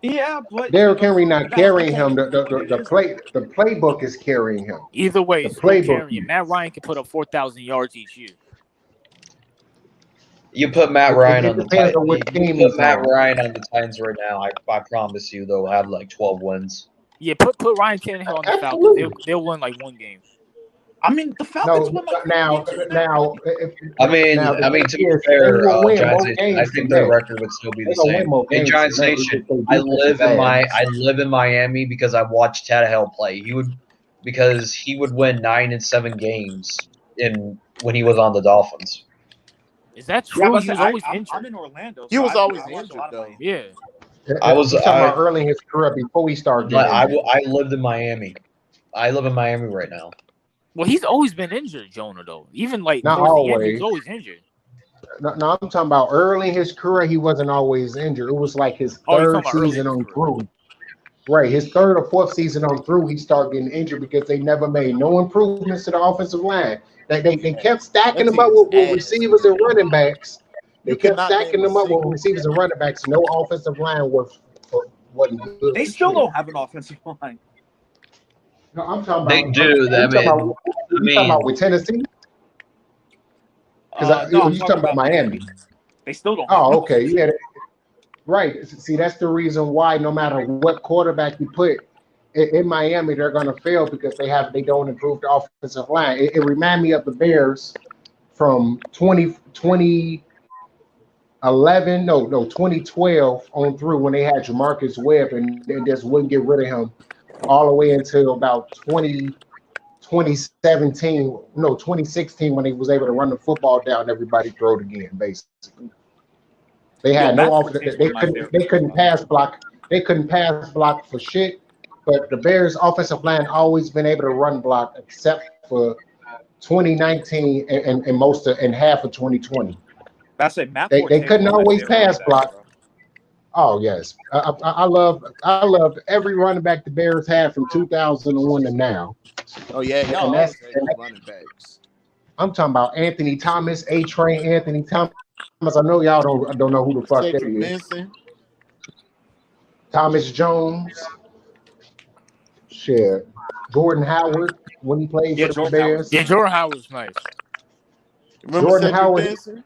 Yeah, but Derrick Henry not that's carrying the him. The playbook is carrying him. Either way, The it's still playbook. carrying him. Matt Ryan can put up 4,000 yards each year. You put Matt It Ryan on the depends Titans. on which You team put he's Matt on. Ryan on the Titans right now. I promise you they'll have like 12 wins. Yeah, put Ryan Tannehill on the Falcons. Absolutely. They'll win like one game. I mean, the Falcons No, won like now, I mean, to be fair, they will win Giants more Nation, I games think than their that. record would still be They're the gonna win same. more Hey, games Giants than that. Nation, It's just I their defense is ass. I live in Miami because I watched Tannehill play. He would win 9 and 7 games when he was on the Dolphins. Is that Yeah, true? but He was always I'm injured. in Orlando. He So was I always watch a injured, lot of though. Miami. Yeah. I was He's talking about early in his career before he started getting injured. I lived in Miami. I live in Miami right now. Well, he's always been injured, Jonah. Though, even like Not towards the end, he always. was always injured. No, I'm talking about early in his career. He wasn't always injured. It was like his Oh, you're third talking about early in season his on career. through. Right, his third or fourth season on through, he started getting injured because they never made no improvements to the offensive line. They kept stacking That them up team was with ass, receivers man. and running backs. They You kept cannot name stacking a them up with single. receivers and running backs. No offensive line wasn't good. They for still shit. don't have an offensive line. No, I'm talking They about. do. You talking about with Tennessee? Because No, I'm you talking talking about Miami. They still don't have Oh, an okay, offensive yeah. Right. See, that's the reason why no matter what quarterback you put in Miami, they're going to fail because they don't improve the offensive line. It reminds me of the Bears from 2012 on through when they had Jamarcus Webb and they just wouldn't get rid of him all the way until about 2016 when he was able to run the football down and everybody throw it again, basically. They had no offense. They couldn't pass block. They couldn't pass block for shit. But the Bears' offensive line always been able to run block, except for 2019 and half of 2020. That's it. Matt They Forte couldn't was my always favorite pass running back, block. bro. Oh yes, I love every running back the Bears had from 2001 to now. Oh yeah, y'all And always had good running backs. I'm talking about Anthony Thomas, A-Train, Anthony Thomas. I know y'all don't know who the fuck that Cedric is. Benson. Thomas Jones. Shit. Jordan Howard when he played Yeah, for the Jordan Howard. Bears. Yeah, Jordan Howard's nice. Remember Jordan Cedric Howard. Benson?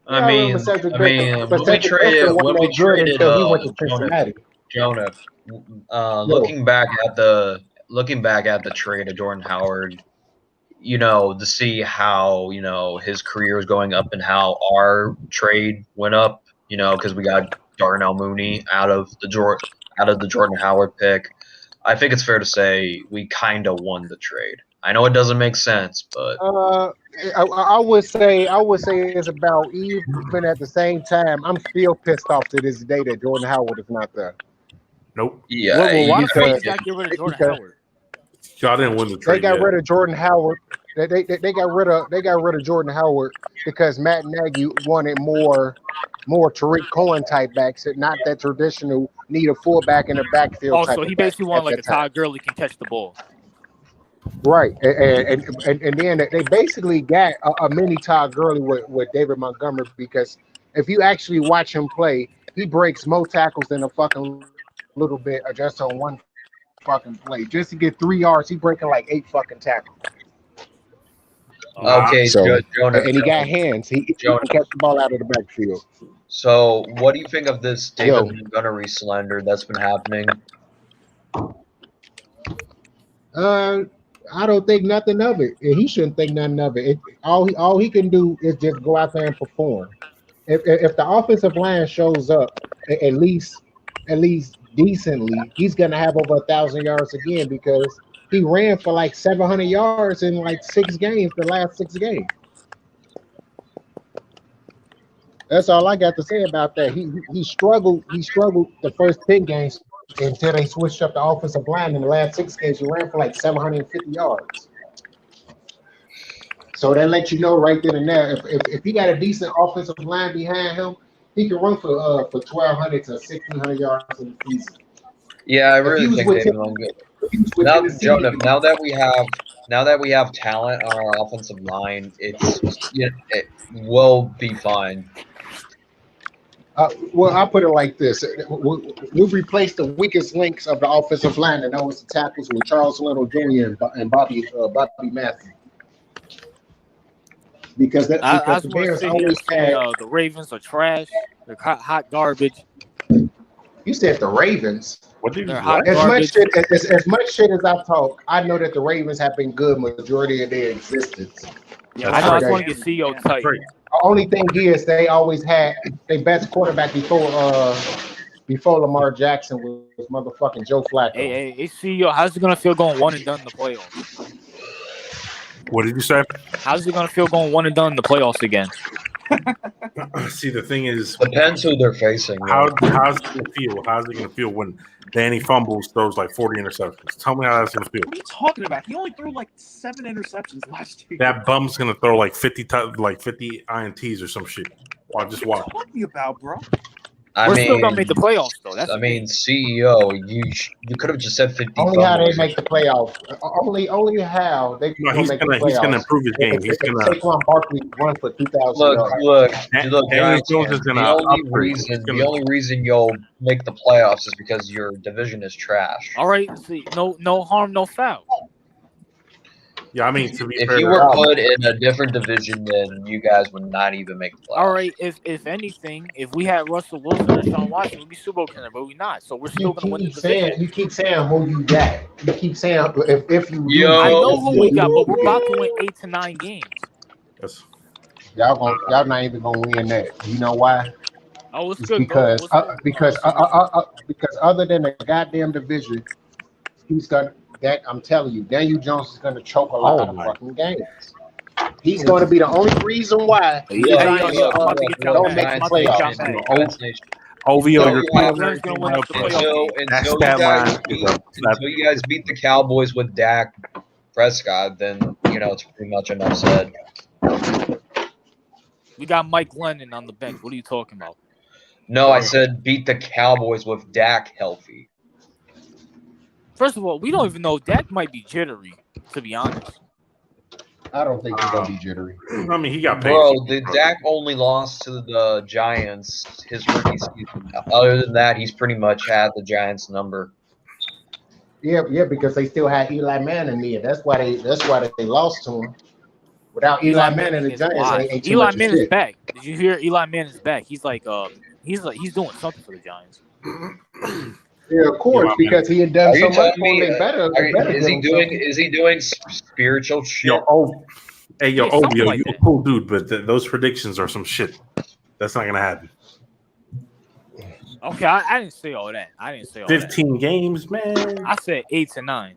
I Yeah, I remember mean, Cedric Benson, but when we Cedric Benson wasn't when we no good traded until he went to Jonah, Cincinnati. Yo, looking back at the trade of Jordan Howard, to see how his career was going up and how our trade went up, because we got Darnell Mooney out of the Jordan Howard pick. I think it's fair to say we kind of won the trade. I know it doesn't make sense, but I would say it's about even at the same time. I'm still pissed off to this day that Jordan Howard is not there. Nope. yeah, Well, why the fuck because- did y'all get rid of Jordan because- Howard? Y'all didn't win the They trade got yet. rid of Jordan Howard. They got rid of Jordan Howard because Matt Nagy wanted more Tariq Cohen type backs, and not that traditional need a fullback in the backfield. Oh, type so of he back basically wanted at like a that time. Todd Gurley can catch the ball. Right, and then they basically got a mini Todd Gurley with David Montgomery, because if you actually watch him play, he breaks more tackles than a fucking little bit just on one fucking play. Just to get 3 yards, he breaking like 8 fucking tackles. okay, So Jonah, and he got hands. He can catch the ball out of the backfield. So, what do you think of this David Yo. Montgomery slander that's been happening? I don't think nothing of it. He shouldn't think nothing of it. All he can do is just go out there and perform. If the offensive line shows up at least decently, he's gonna have over 1,000 yards again, because he ran for like 700 yards in like 6 games, the last 6 games. That's all I got to say about that. He struggled the first 10 games until they switched up the offensive line. In the last 6 games, he ran for like 750 yards. So that lets you know right then and there, if he got a decent offensive line behind him, he can run for 1,200 to 1,600 yards in the season. Yeah, I If he really was think with David him- Montgomery. if he was with Now, Tennessee, Jonah, now that we have talent on our offensive line, it will be fine. well, I'll put it like this: we replaced the weakest links of the offensive line, and that was the tackles with Charles Leno Jr. and Bobby Matthews. Because I the just want to Bears sit here and always say had. the Ravens are trash. They're hot garbage. You said the Ravens. What did you They're hot As garbage. much shit as I talk, I know that the Ravens have been good majority of their existence. Yeah, I know. I just right. want to get CEO tight. Right. The only thing is they always had their best quarterback before Lamar Jackson was motherfucking Joe Flacco. Hey, CEO, how's it gonna feel going 1 and done in the playoffs? What did you say? How's it gonna feel going 1 and done in the playoffs again? See, the thing is, Depends who they're facing. how's it gonna feel? How's it gonna feel when Danny fumbles, throws like 40 interceptions? Tell me how that's gonna feel. What are you talking about? He only threw like 7 interceptions last year. That bum's gonna throw like 50 INTs or some shit. Watch, just watch. What are you talking about, bro? We're still gonna make the playoffs though. That's I the mean, thing. CEO, you could have just said 50. Only how they fumbles. make the playoffs. Only how they No, gonna he's make gonna the playoffs. improve his game. He's If gonna. Saquon Barkley run for 2,000 Look, yards. look, Daniel Giants Jones fans, is gonna upgrade. the only reason you'll make the playoffs is because your division is trash. All right, see, no harm, no foul. Yeah, I mean, to be If fair, you were put in a different division, then you guys would not even make the playoffs. All right, if anything, if we had Russell Wilson or Sean Watson, we'd be Super Bowl contender, but we're not. So we're still gonna win the division. You keep saying who you got. You keep saying if you Yo. I know who we got, but we're about to win 8 to 9 games. yes. y'all not even gonna win that. You know why? Oh, it's It's good. because Go. because other than the goddamn division, he's gonna. That I'm telling you, Daniel Jones is gonna choke a lot of fucking games. He's gonna be the only reason why the Giants don't make the playoffs. OVO, you're Glenn's gonna win up the playoff game. Until you guys beat the Cowboys with Dak Prescott, then it's pretty much enough said. We got Mike Glennon on the bench. What are you talking about? No, I said beat the Cowboys with Dak healthy. First of all, we don't even know. Dak might be jittery, to be honest. I don't think he's gonna be jittery. I mean, he got paid. Bro, the Dak only lost to the Giants his rookie season. Other than that, he's pretty much had the Giants' number. Yeah, because they still had Eli Manning there. That's why they lost to him. Without Eli Manning, the Giants ain't too Eli much Manning's shit. back. Did you hear Eli Manning's back? He's doing something for the Giants. Yeah, of course, because he had done Are so you much telling for him. me? They better. Is he doing spiritual shit? Yo, something OVO, like you that. a cool dude, but those predictions are some shit. That's not gonna happen. Okay, I didn't say all that. 15 games, man. I said 8 to 9.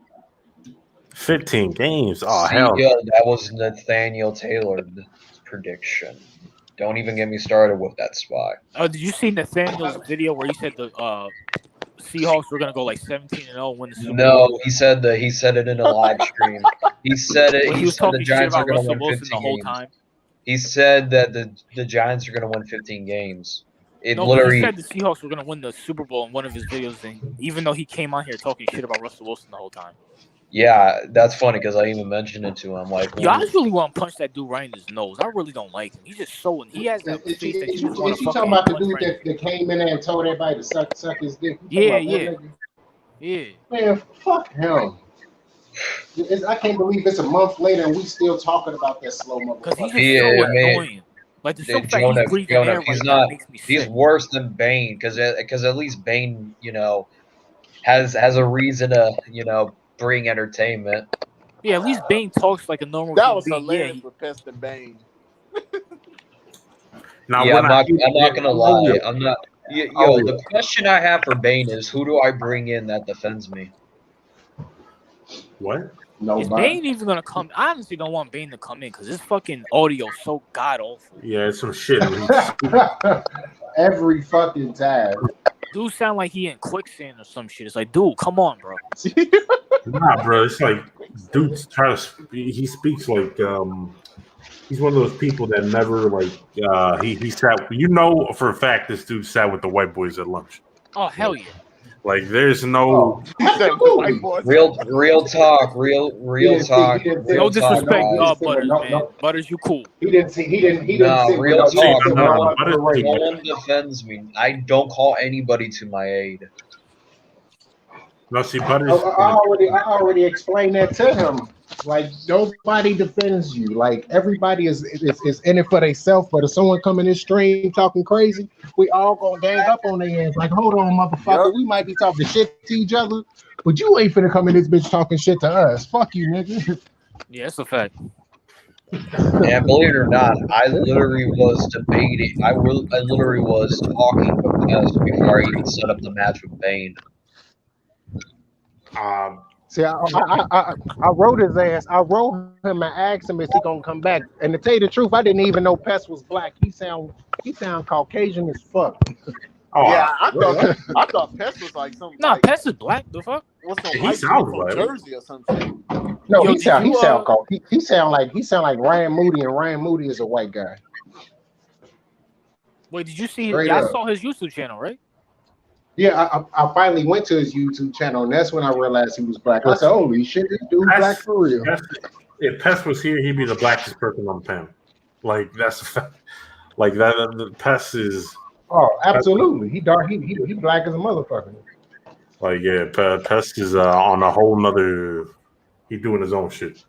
15 games. Oh hell. Yeah, that was Nathaniel Taylor's prediction. Don't even get me started with that spot. Oh, did you see Nathaniel's video where he said the Seahawks were gonna go like 17-0 and win the Super Bowl? No, he said it in a live stream. He said it. When he was said the talking shit Giants are about going to Russell win Wilson 15 the whole games. time. He said that the Giants are going to win 15 games. It No, literally. he said the Seahawks were gonna win the Super Bowl in one of his videos, and even though he came on here talking shit about Russell Wilson the whole time. Yeah, that's funny because I even mentioned it to him. Like, Yo, I just really want to punch that dude right in his nose. I really don't like him. He's just so. He has that face that you just want Is to you fucking talking about the punch dude right that came in there and told everybody to suck his dick? Yeah. Yeah. Man, fuck him. I can't believe it's a month later and we still talking about that slow because he's motherfucker. just so Yeah, man. annoying. Like the simple fact he's breathing air he's right not. now makes me He's sick. worse than Bane because at least Bane, has a reason to bring entertainment. Yeah, at least Bane talks like a normal. That was human being. hilarious with Pest and Bane. Now, Yeah, I'm not gonna lie. Oh, I'm not. Yo, Oh, the question I have for Bane is, who do I bring in that defends me? What? Is Nobody. Bane even gonna come? I honestly don't want Bane to come in because his fucking audio is so god awful. Yeah, it's some shit. Every fucking time. Dude sound like he in quicksand or some shit. It's like, dude, come on, bro. Nah, bro. It's like dudes try to. He speaks like he's one of those people that never like he sat. For a fact this dude sat with the white boys at lunch. Oh hell yeah. Like there's no. Real talk. No disrespect, guys. Butters, man. Butters, you cool. He didn't sit Real with talk. us. No, No one defends me. I don't call anybody to my aid. No, see, Butters. I already explained that to him. Like nobody defends you. Like everybody is in it for themselves. But if someone come in this stream talking crazy, we all gonna gang up on their ass. Like, hold on, motherfucker. We might be talking shit to each other, but you ain't finna come in this bitch talking shit to us. Fuck you, nigga. Yeah, that's a fact. And believe it or not, I literally was debating. I literally was talking with Tess before I even set up the match with Bane. See, I wrote his ass. I wrote him and asked him is he gonna come back. And to tell you the truth, I didn't even know Pest was black. He sound Caucasian as fuck. Oh, Yeah, I What? thought Pest was like some Nah, like Pest is black. The fuck? what's some he white dude sounds from black. Jersey or something. No, Yo, he sound did you, he sound like Ryan Moody, and Ryan Moody is a white guy. Wait, did you see? Straight Y'all up. saw his YouTube channel, right? Yeah, I finally went to his YouTube channel, and that's when I realized he was black. I said, "Holy shit, this dude black for real." If Pest was here, he'd be the blackest person on the panel. Like that's a fact. Like that. The Pest is Oh, absolutely. He dark. He black as a motherfucker. like yeah. Pest is on a whole nother. He doing his own shit.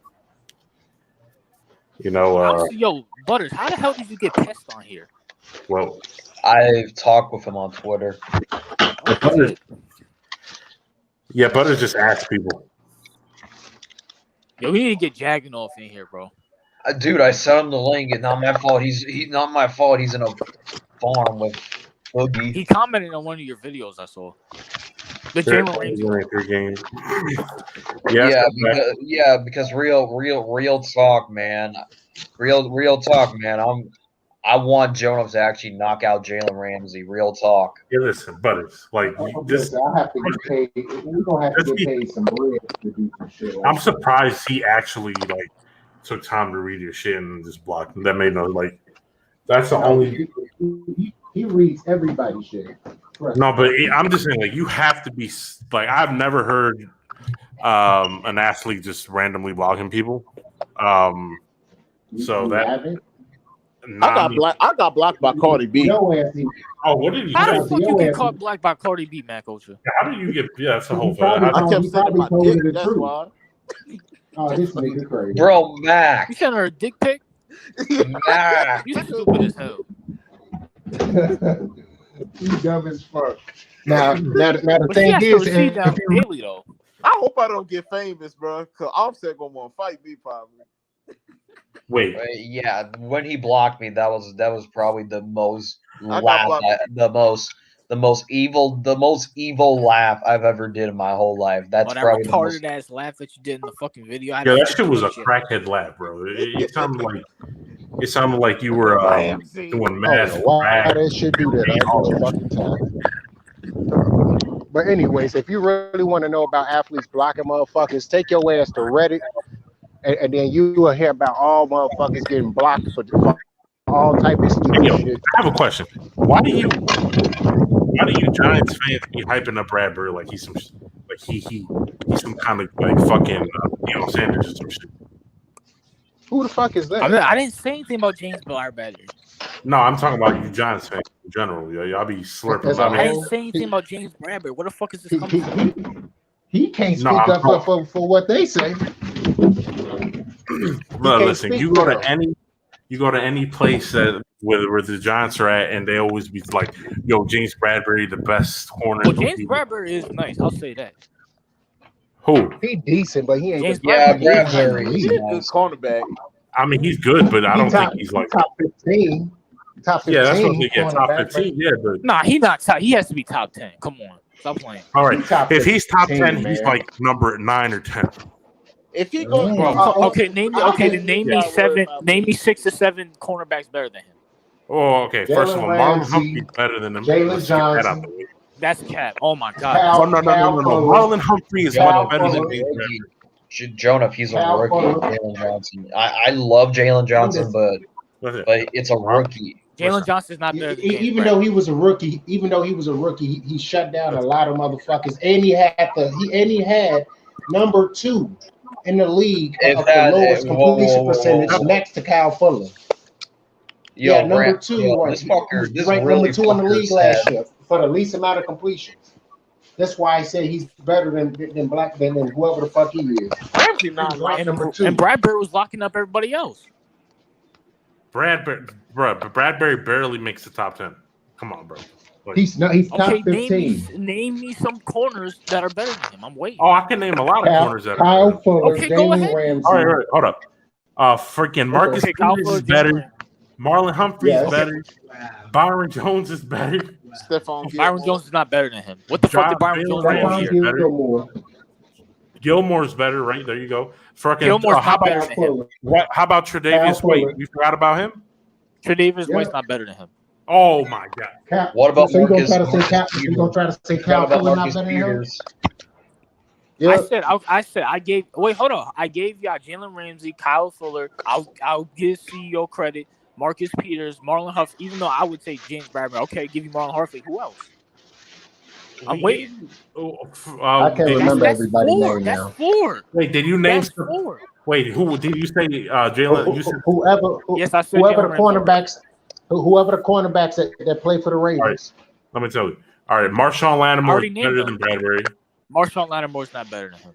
You know. Yo, Butters, how the hell did you get Pest on here? Well, I've talked with him on Twitter. Butters just ask people. Yo, we need to get Jagganoff in here, bro. Dude, I sent him the link. It's not my fault. He's not my fault. He's in a farm with Boogie. He commented on one of your videos I saw. The Jalen Ramsey one. Because real talk, man. Real talk, man. I want Jonas to actually knock out Jalen Ramsey. Real talk. Yeah, listen, Butters. Like this, I have to get paid. We're gonna have to get paid some bread to do some shit. Like I'm surprised he actually like took time to read your shit and just blocked him. That made no like. That's the only. He reads everybody's shit. No, but I'm just saying, like, you have to be like, I've never heard an athlete just randomly blocking people. So that I got blocked by Cardi B. Oh, what did you How say? the fuck you get caught black by Cardi B, Matt Culture? How did you get? Yeah, that's the whole thing. I How- kept sending my dick. That's why. Oh, this nigga crazy. Bro, Mac. You sent her a dick pic? Mac. You stupid as hell. You dumb as fuck. Now the But she thing has to is, receive that daily though. I hope I don't get famous, bro. Cause Offset gonna want to fight me probably. Wait, Yeah, when he blocked me, that was probably the most I got laugh, blocked. the most evil laugh I've ever did in my whole life. That's That probably the retarded most. ass laugh that you did in the fucking video. I yeah, had that to shit was a shit. crackhead laugh, bro. It sounded like you were Ramsey. doing math. why that shit do that all the fucking time. But anyways, if you really want to know about athletes blocking motherfuckers, take your ass to Reddit, and then you will hear about all motherfuckers getting blocked for all type of stupid Yo, shit. I have a question. Why do you Giants fans be hyping up Brad Bird like he's some he's some kind of like fucking Deion Sanders or some shit? Who the fuck is that? I didn't say anything about James Bradbury. No, I'm talking about you Giants fans in general. Y'all be slurping. As a I mean, I didn't say anything about James Bradbury. Where the fuck is this coming from? He can't speak No, I'm up for what they say. Bro, listen, speak you go for to them. any place that where the Giants are at, and they always be like, "Yo, James Bradbury, the best corner." Well, James Bradbury is nice. I'll say that. Who? He decent, but he ain't. James Bradbury. He's a good cornerback. I mean, he's good, but I don't think he's like. top 15. Top 15. Yeah, that's what they get. Top cornerback, 15. Yeah, but Nah, he's not top. He has to be top 10. Come on. Stop playing. all right. If he's top 15, 10, he's man. like number 9 or 10. If he goes, Okay, name me 7. Name me 6 or 7 cornerbacks better than him. Oh, okay. First of all, Jalen Marlon Ramsey, Humphrey's better than him. Jalen Let's get that out Johnson. the way. That's cap. Oh my god. Cal- Oh, no. Marlon Humphrey is Cal much better than Fuller. James Bradbury. Jonah, he's a Cal rookie. Fuller. Jalen Johnson. I love Jalen Johnson, but it's a rookie. Jalen Johnson's not better than James Even though he was a rookie, he shut down a lot of motherfuckers, and he had number 2 in the league of the lowest completion percentage next to Kyle Fuller. Yo, number 2. this fucker, this ranked really number 2 in the fucker league last said- year for the least amount of completions. That's why I say he's better than whoever the fuck he is. Ramsey not He's ranked like number 2. And Bradbury was locking up everybody else. Bradbury barely makes the top 10. Come on, bro. Like, He's top Okay, 15. name me some corners that are better than him. I'm waiting. I can name a lot of corners that Kyle are. Fuller, Okay, go Jalen ahead. Ramsey. All right, hold up. Freaking Marcus Okay, Kyle Peters Fuller, is better. Jalen. Marlon Humphrey Yeah, is better. Byron Jones is better. Stephon Byron Gilmore. Jones is not better than him. What the fuck did Byron Jones do all Ramsey year? is better. Gilmore's better, right? There you go. Fucking. Gilmore's How not better about than him. how about Tre'Davious Kyle White? Fuller. We forgot about him. Tre'Davious Yeah. White's not better than him. Oh my god. What about so you gonna Marcus? try to say Cal? You Peters? gonna try to say Forgot Kyle about Fuller not Marcus better than him? Peters. Yeah. I said I gave. Wait, hold on. I gave y'all Jalen Ramsey, Kyle Fuller. I'll give CEO credit. Marcus Peters, Marlon Huff. Even though I would say James Bradbury. Okay, give you Marlon Huffley. Who else? I'm waiting. I can't remember That's everybody's four. name That's now. four. Wait, did you name? That's four. Wait, who did you say? Jalen. You said. Yes, I said Whoever the Jalen Ramsey. cornerbacks that play for the Ravens. Let me tell you. All right, Marshawn Lattimore already is named better them. than Bradbury. Marshawn Lattimore's not better than him.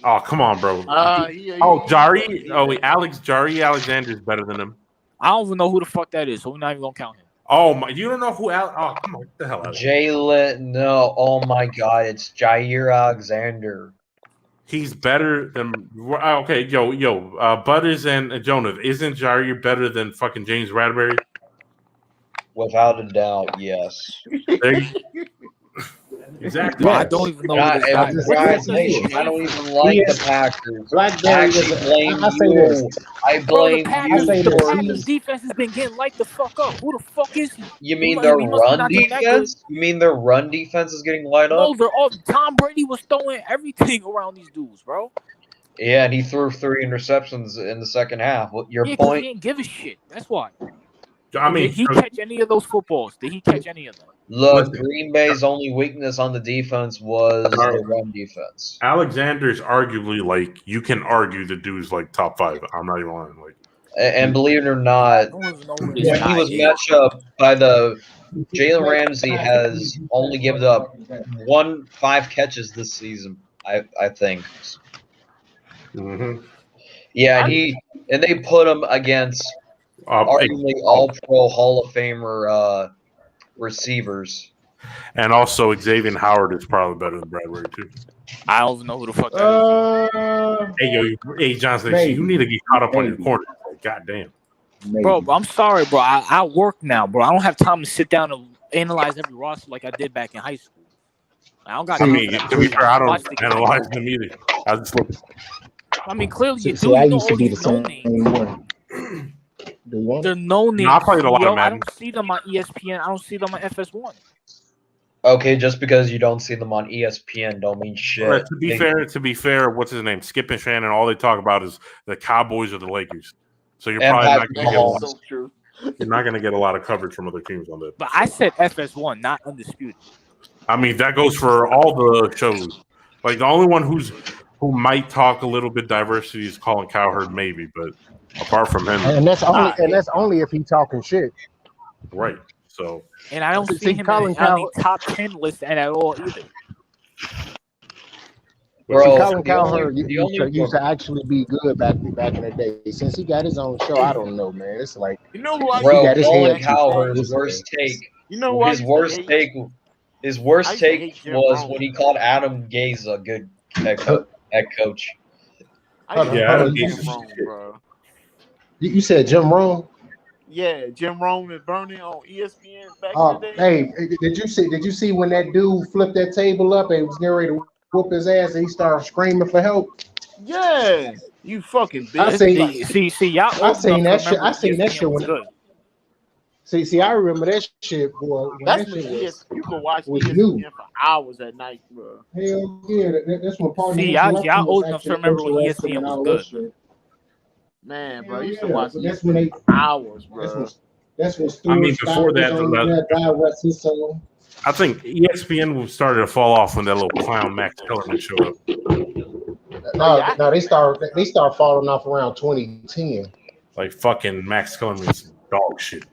Oh, come on, bro. Jari. Wait, Jari Alexander is better than him. I don't even know who the fuck that is, so we're not even gonna count him. Oh my! You don't know who? Oh, come on! Get the hell out of here. Jalen, no, oh my God, it's Jair Alexander. He's better than. Okay, Butters and Jonah. Isn't Jair better than fucking James Bradbury? Without a doubt, yes. Exactly. Bro, I don't even know who this guy is. Guys, Nation, I don't even like the Packers. Blackberry I say this. I Bro, blame the Packers, you. the Packers defense has been getting light the fuck up. Who the fuck is he? You mean He their must be run not doing that defense? You mean their run defense is getting light up? No, they're all. Tom Brady was throwing everything around these dudes, bro. Yeah, and he threw 3 interceptions in the second half. Your Yeah, point? he didn't give a shit. That's why. I mean, did he catch any of those footballs? Did he catch any of them? Look, Green Bay's only weakness on the defense was the run defense. Alexander's arguably you can argue the dude's top 5. I'm not even lying. And believe it or not, when he was matched up by Jalen Ramsey has only given up 5 catches this season, I think. Mm-hmm. Yeah, and they put him against arguably all-pro Hall of Famer receivers. And also Xavier Howard is probably better than Bradbury too. I don't even know who the fuck that is. Hey Johnson, you need to get caught up on your corner. God damn. Bro, I'm sorry, bro. I work now, bro. I don't have time to sit down and analyze every roster like I did back in high school. I don't got to be fair, I don't analyze them either. I just look. I mean, clearly you do. I You know used to all be these the no same names. one. They're no names. No, I played a lot of I Madden. don't see them on ESPN. I don't see them on FS1. Okay, just because you don't see them on ESPN don't mean shit. To be fair, what's his name? Skip and Shannon. All they talk about is the Cowboys or the Lakers. So you're probably not going to get a lot of coverage from other teams on that. But I said FS1, not Undisputed. I mean, that goes for all the shows. The only one who might talk a little bit diversity is Colin Cowherd, maybe, but apart from him, and that's only if he's talking shit, right? So, and I don't see him on the top 10 list at all either. Bro, Colin Cowherd used to actually be good back in the day. Since he got his own show, I don't know, man. It's like Colin Cowherd's worst take. His worst take was when he called Adam Gase a good head coach. You said Jim Rome? Yeah, Jim Rome and Bernie on ESPN back in the day. Hey, did you see when that dude flipped that table up and was getting ready to whoop his ass and he started screaming for help? Yeah, you fucking bitch. I seen that shit when good. See, I remember that shit, boy. That's when you could watch ESPN for hours at night, bro. Hell yeah, that's when Paul. Y'all old enough to remember when ESPN was good. Man, bro, you used to watch ESPN for hours, bro. That's when before that, I think ESPN started to fall off when that little clown Max Kellerman showed up. No, they start falling off around 2010. Fucking Max Kellerman's dog shit.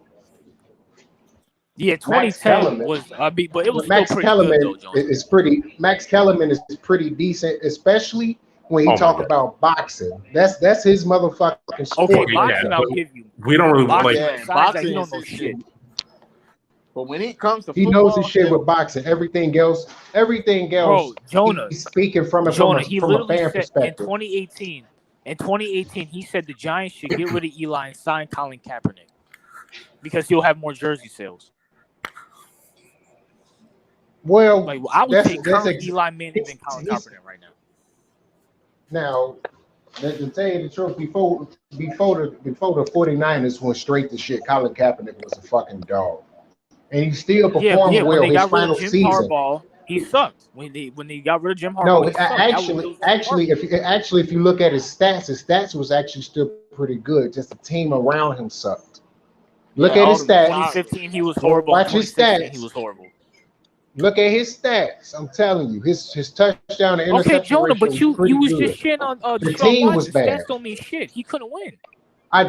Yeah, 2010 was but it was Max still pretty Kellerman good, though, is pretty. Max Kellerman is pretty decent, especially when you talk about boxing. That's his motherfucking sport. Okay, boxing I'll give you. We don't really boxing. He don't know shit. But when it comes to he football, knows his shit with boxing. Everything else. Bro, Jonah. He's speaking from a fan perspective. In 2018, he said the Giants should get rid of Eli and sign Colin Kaepernick because he'll have more jersey sales. Well, I would take current Eli Manning than Colin Kaepernick right now. Now, to tell you the truth, before the 49ers went straight to shit, Colin Kaepernick was a fucking dog. And he still performed When well they his got rid of final Jim season. Harbaugh, he sucked. When they got rid of Jim Harbaugh, No, he sucked. if you look at his stats was actually still pretty good. Just the team around him sucked. Look at his stats. 2015, he was horrible. Watch his 2016, stats. he was horrible. Look at his stats. I'm telling you, his touchdown and interception Okay, Jonah, ratio but you was pretty was good. just shitting on The Deshaun team was Watson. bad. Stats don't mean shit. He couldn't win. I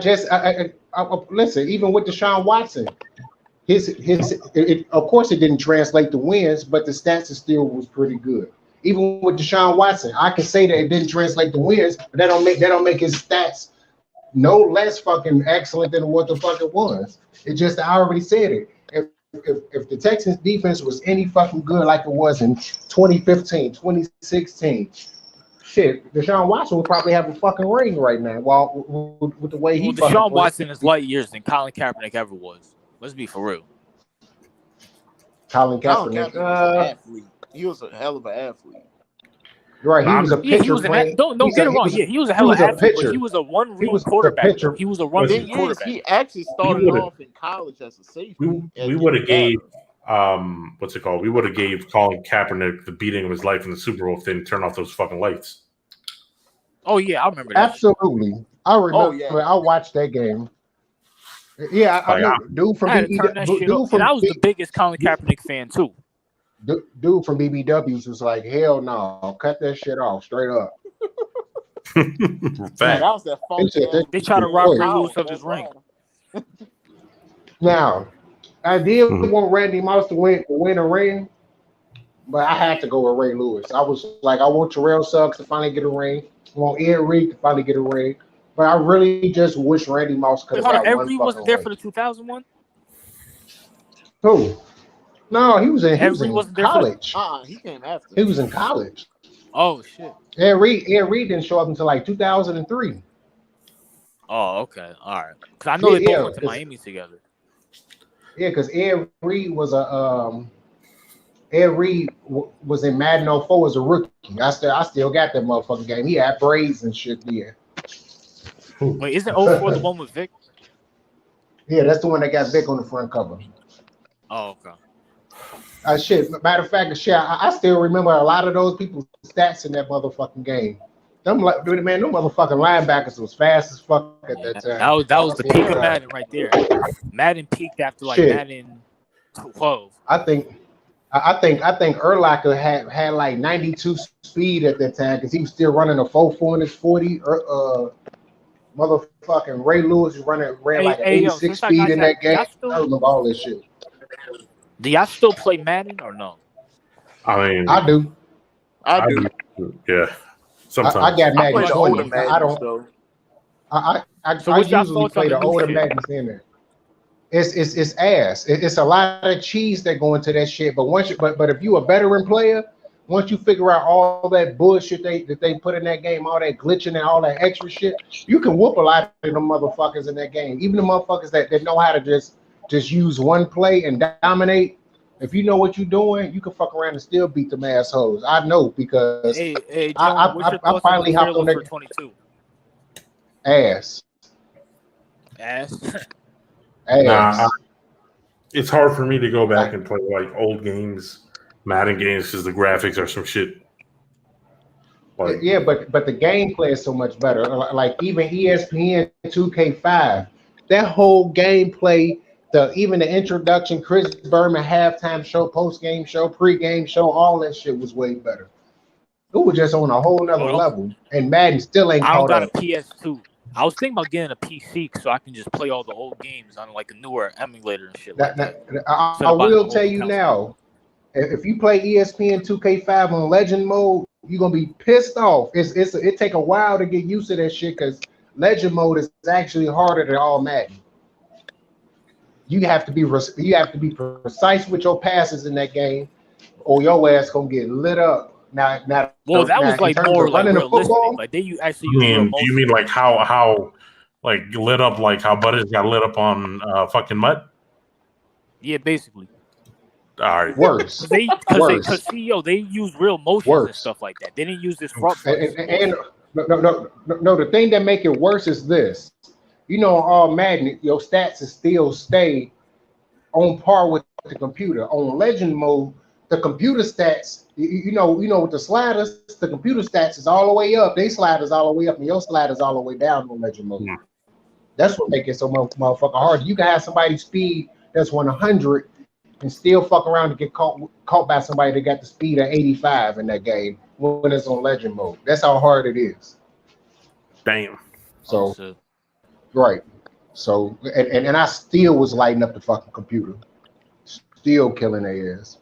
listen. Even with Deshaun Watson, of course it didn't translate to wins, but the stats still was pretty good. Even with Deshaun Watson, I can say that it didn't translate to wins, but that don't make his stats no less fucking excellent than what the fuck it was. It just I already said it. If the Texans defense was any fucking good like it was in 2015, 2016, shit, Deshaun Watson would probably have a fucking ring right now. While with the way he Deshaun Watson is light years than Colin Kaepernick ever was. Let's be for real. Colin Kaepernick was an athlete. He was a hell of an athlete. Right, he was a pitcher. Don't get it wrong. He was a hell of an athlete, but he was a one-read quarterback. He was a one-read quarterback. He actually started off in college as a safety. We would have gave what's it called? We would have gave Colin Kaepernick the beating of his life in the Super Bowl if they didn't turn off those fucking lights. Oh yeah, I remember that. Absolutely, I remember. Oh, yeah. I watched that game. Yeah, I know. Dude from BBW. And I was the biggest Colin Kaepernick fan too. Dude from BBWs was like, hell no, cut that shit off straight up. That was that phone. They try to rob Ray Lewis of his ring. Now, I did want Randy Moss to win a ring, but I had to go with Ray Lewis. I was like, I want Terrell Suggs to finally get a ring. I want Ed Reed to finally get a ring. But I really just wish Randy Moss could have got one fucking ring. Wasn't there for the 2001? Who? No, he was in college. He came after. He was in college. Oh shit. Ed Reed didn't show up until like 2003. Oh, okay, all right. Because I know they both went to Miami together. Yeah, because Ed Reed was was in Madden 04 as a rookie. I still got that motherfucking game. He had braids and shit there. Wait, isn't 04 the one with Vic? Yeah, that's the one that got Vic on the front cover. Oh, okay. Shit. Matter of fact, I still remember a lot of those people's stats in that motherfucking game. Them motherfucking linebackers was fast as fuck at that time. That was the peak of Madden right there. Madden peaked after Madden 12. I think Urlacher had like 92 speed at that time because he was still running a 4.4 in his 40. Motherfucking Ray Lewis ran like 86 speed in that game. I remember all this shit. Do y'all still play Madden or no? I mean, I do. Yeah. Sometimes I got Madden 20. Madden, I don't. I usually play the older Maddens in there. It's ass. It's a lot of cheese that go into that shit. But if you a veteran player, once you figure out all that bullshit that they put in that game, all that glitching and all that extra shit, you can whoop a lot of them motherfuckers in that game. Even the motherfuckers that know how to just use one play and dominate. If you know what you're doing, you can fuck around and still beat them assholes. I know because I finally hopped on that 22. Ass. Nah, it's hard for me to go back and play like old games, Madden games, because the graphics are some shit. Like, yeah, but the gameplay is so much better. Like even ESPN 2K5, that whole gameplay, even the introduction, Chris Berman halftime show, post game show, pre-game show, all that shit was way better. It was just on a whole nother level, and Madden still ain't. I don't got up. a PS2. I was thinking about getting a PC so I can just play all the old games on like a newer emulator and shit. I will tell you now, if you play ESPN 2K5 on Legend mode, you're gonna be pissed off. It take a while to get used to that shit because Legend mode is actually harder than all Madden. You have to be precise with your passes in that game, or your ass gonna get lit up. Now, well, that was like more like realistic. Like they actually use real motion. Do you mean like how like lit up, like how Butters got lit up on fucking Mud? Yeah, basically. All right. Worse. Because they use real motions and stuff like that. They didn't use this front. And No. The thing that make it worse is this. You know, all Madden, your stats is still stay on par with the computer. On Legend mode, the computer stats, you know, with the sliders, the computer stats is all the way up. They sliders all the way up, and your sliders all the way down on Legend mode. Yeah. That's what makes it so motherfucking hard. You can have somebody's speed that's 100 and still fuck around and get caught by somebody that got the speed of 85 in that game when it's on Legend mode. That's how hard it is. Damn. So, right. So, and I still was lighting up the fucking computer, still killing their ass.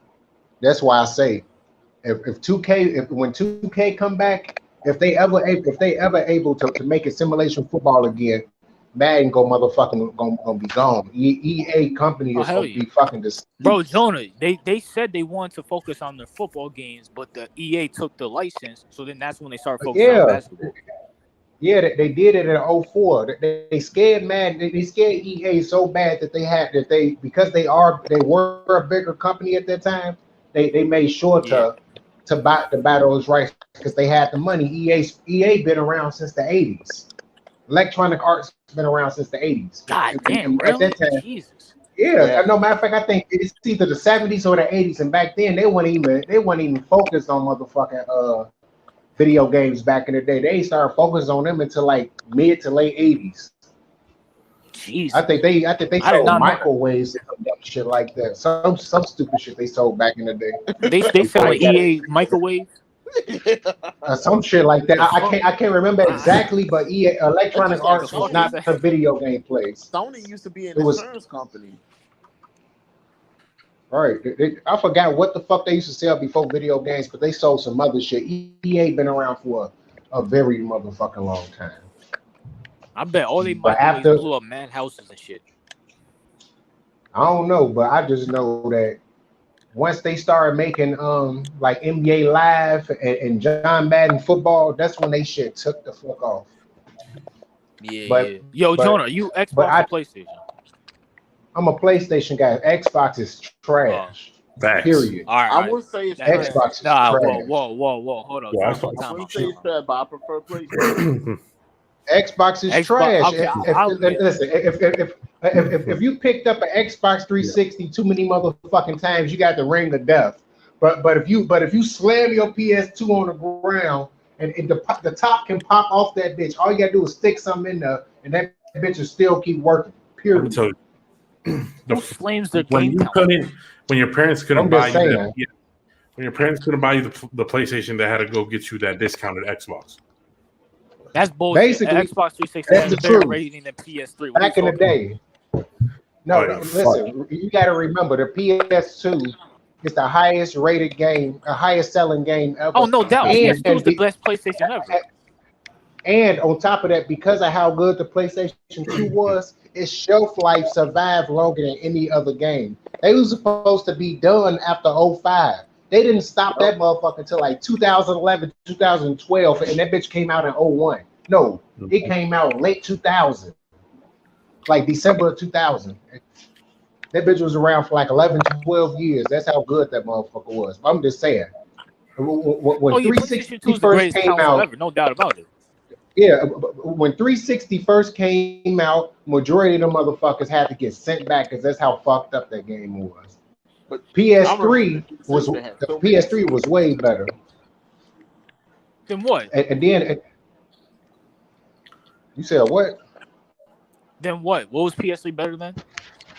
That's why I say, if 2K, when 2K come back, if they ever able to make a simulation football again, Madden motherfucking gonna be gone. EA company is gonna be fucking this. Bro, Jonah, they said they wanted to focus on their football games, but the EA took the license, so then that's when they started focusing on basketball. Yeah, they did it in 04. They scared Madden. They scared EA so bad that because they were a bigger company at that time. They made sure to buy those rights because they had the money. EA been around since the 80s. Electronic Arts been around since the 80s. God damn, really? At that time, Jesus. Yeah. No matter of fact, I think it's either the 70s or the 80s, and back then they weren't even focused on motherfucking video games back in the day. They started focusing on them until like mid to late 80s. Jeez. I think they sold microwaves and some shit like that. Some stupid shit they sold back in the day. They sell like EA microwave. Some shit like that. I can't remember exactly, but EA Electronic Arts was not a video game place. Sony used to be an insurance company. Right. I forgot what the fuck they used to sell before video games, but they sold some other shit. EA been around for a very motherfucking long time. I bet all they microwaves blew up mad houses and shit. I don't know, but I just know that once they started making like NBA Live and John Madden football, that's when they shit took the fuck off. Yeah. Yo, Jonah, you Xbox or PlayStation? I'm a PlayStation guy. Xbox is trash. Period. All right. I would say it's Xbox is trash. Whoa. Hold on. I wouldn't say it's trash, but I prefer PlayStation. Xbox is trash. Okay, if you picked up an Xbox 360 too many motherfucking times, you got the ring of death. But if you slam your PS2 on the ground and the top can pop off that bitch, all you gotta do is stick something in there, and that bitch will still keep working. Period. So, flames the when game you when your parents couldn't buy you when your parents couldn't buy you the PlayStation, they had to go get you that discounted Xbox. That's bullshit. Basically, Xbox 360 has a better rating than PS3. Back in the day. Listen, you got to remember the PS2 is the highest rated game, the highest selling game ever. Oh, no doubt. PS2 is the best PlayStation ever. And on top of that, because of how good the PlayStation 2 was, its shelf life survived longer than any other game. They was supposed to be done after 05. They didn't stop that motherfucker until like 2011, 2012, and that bitch came out in 01. No, it came out late 2000, like December of 2000. That bitch was around for like 11, 12 years. That's how good that motherfucker was. I'm just saying. When 360 first came out, ever, no doubt about it. Yeah, when 360 first came out, majority of them motherfuckers had to get sent back because that's how fucked up that game was. But PS3 was way better. Then what? And then you said what? Then what? What was PS3 better than?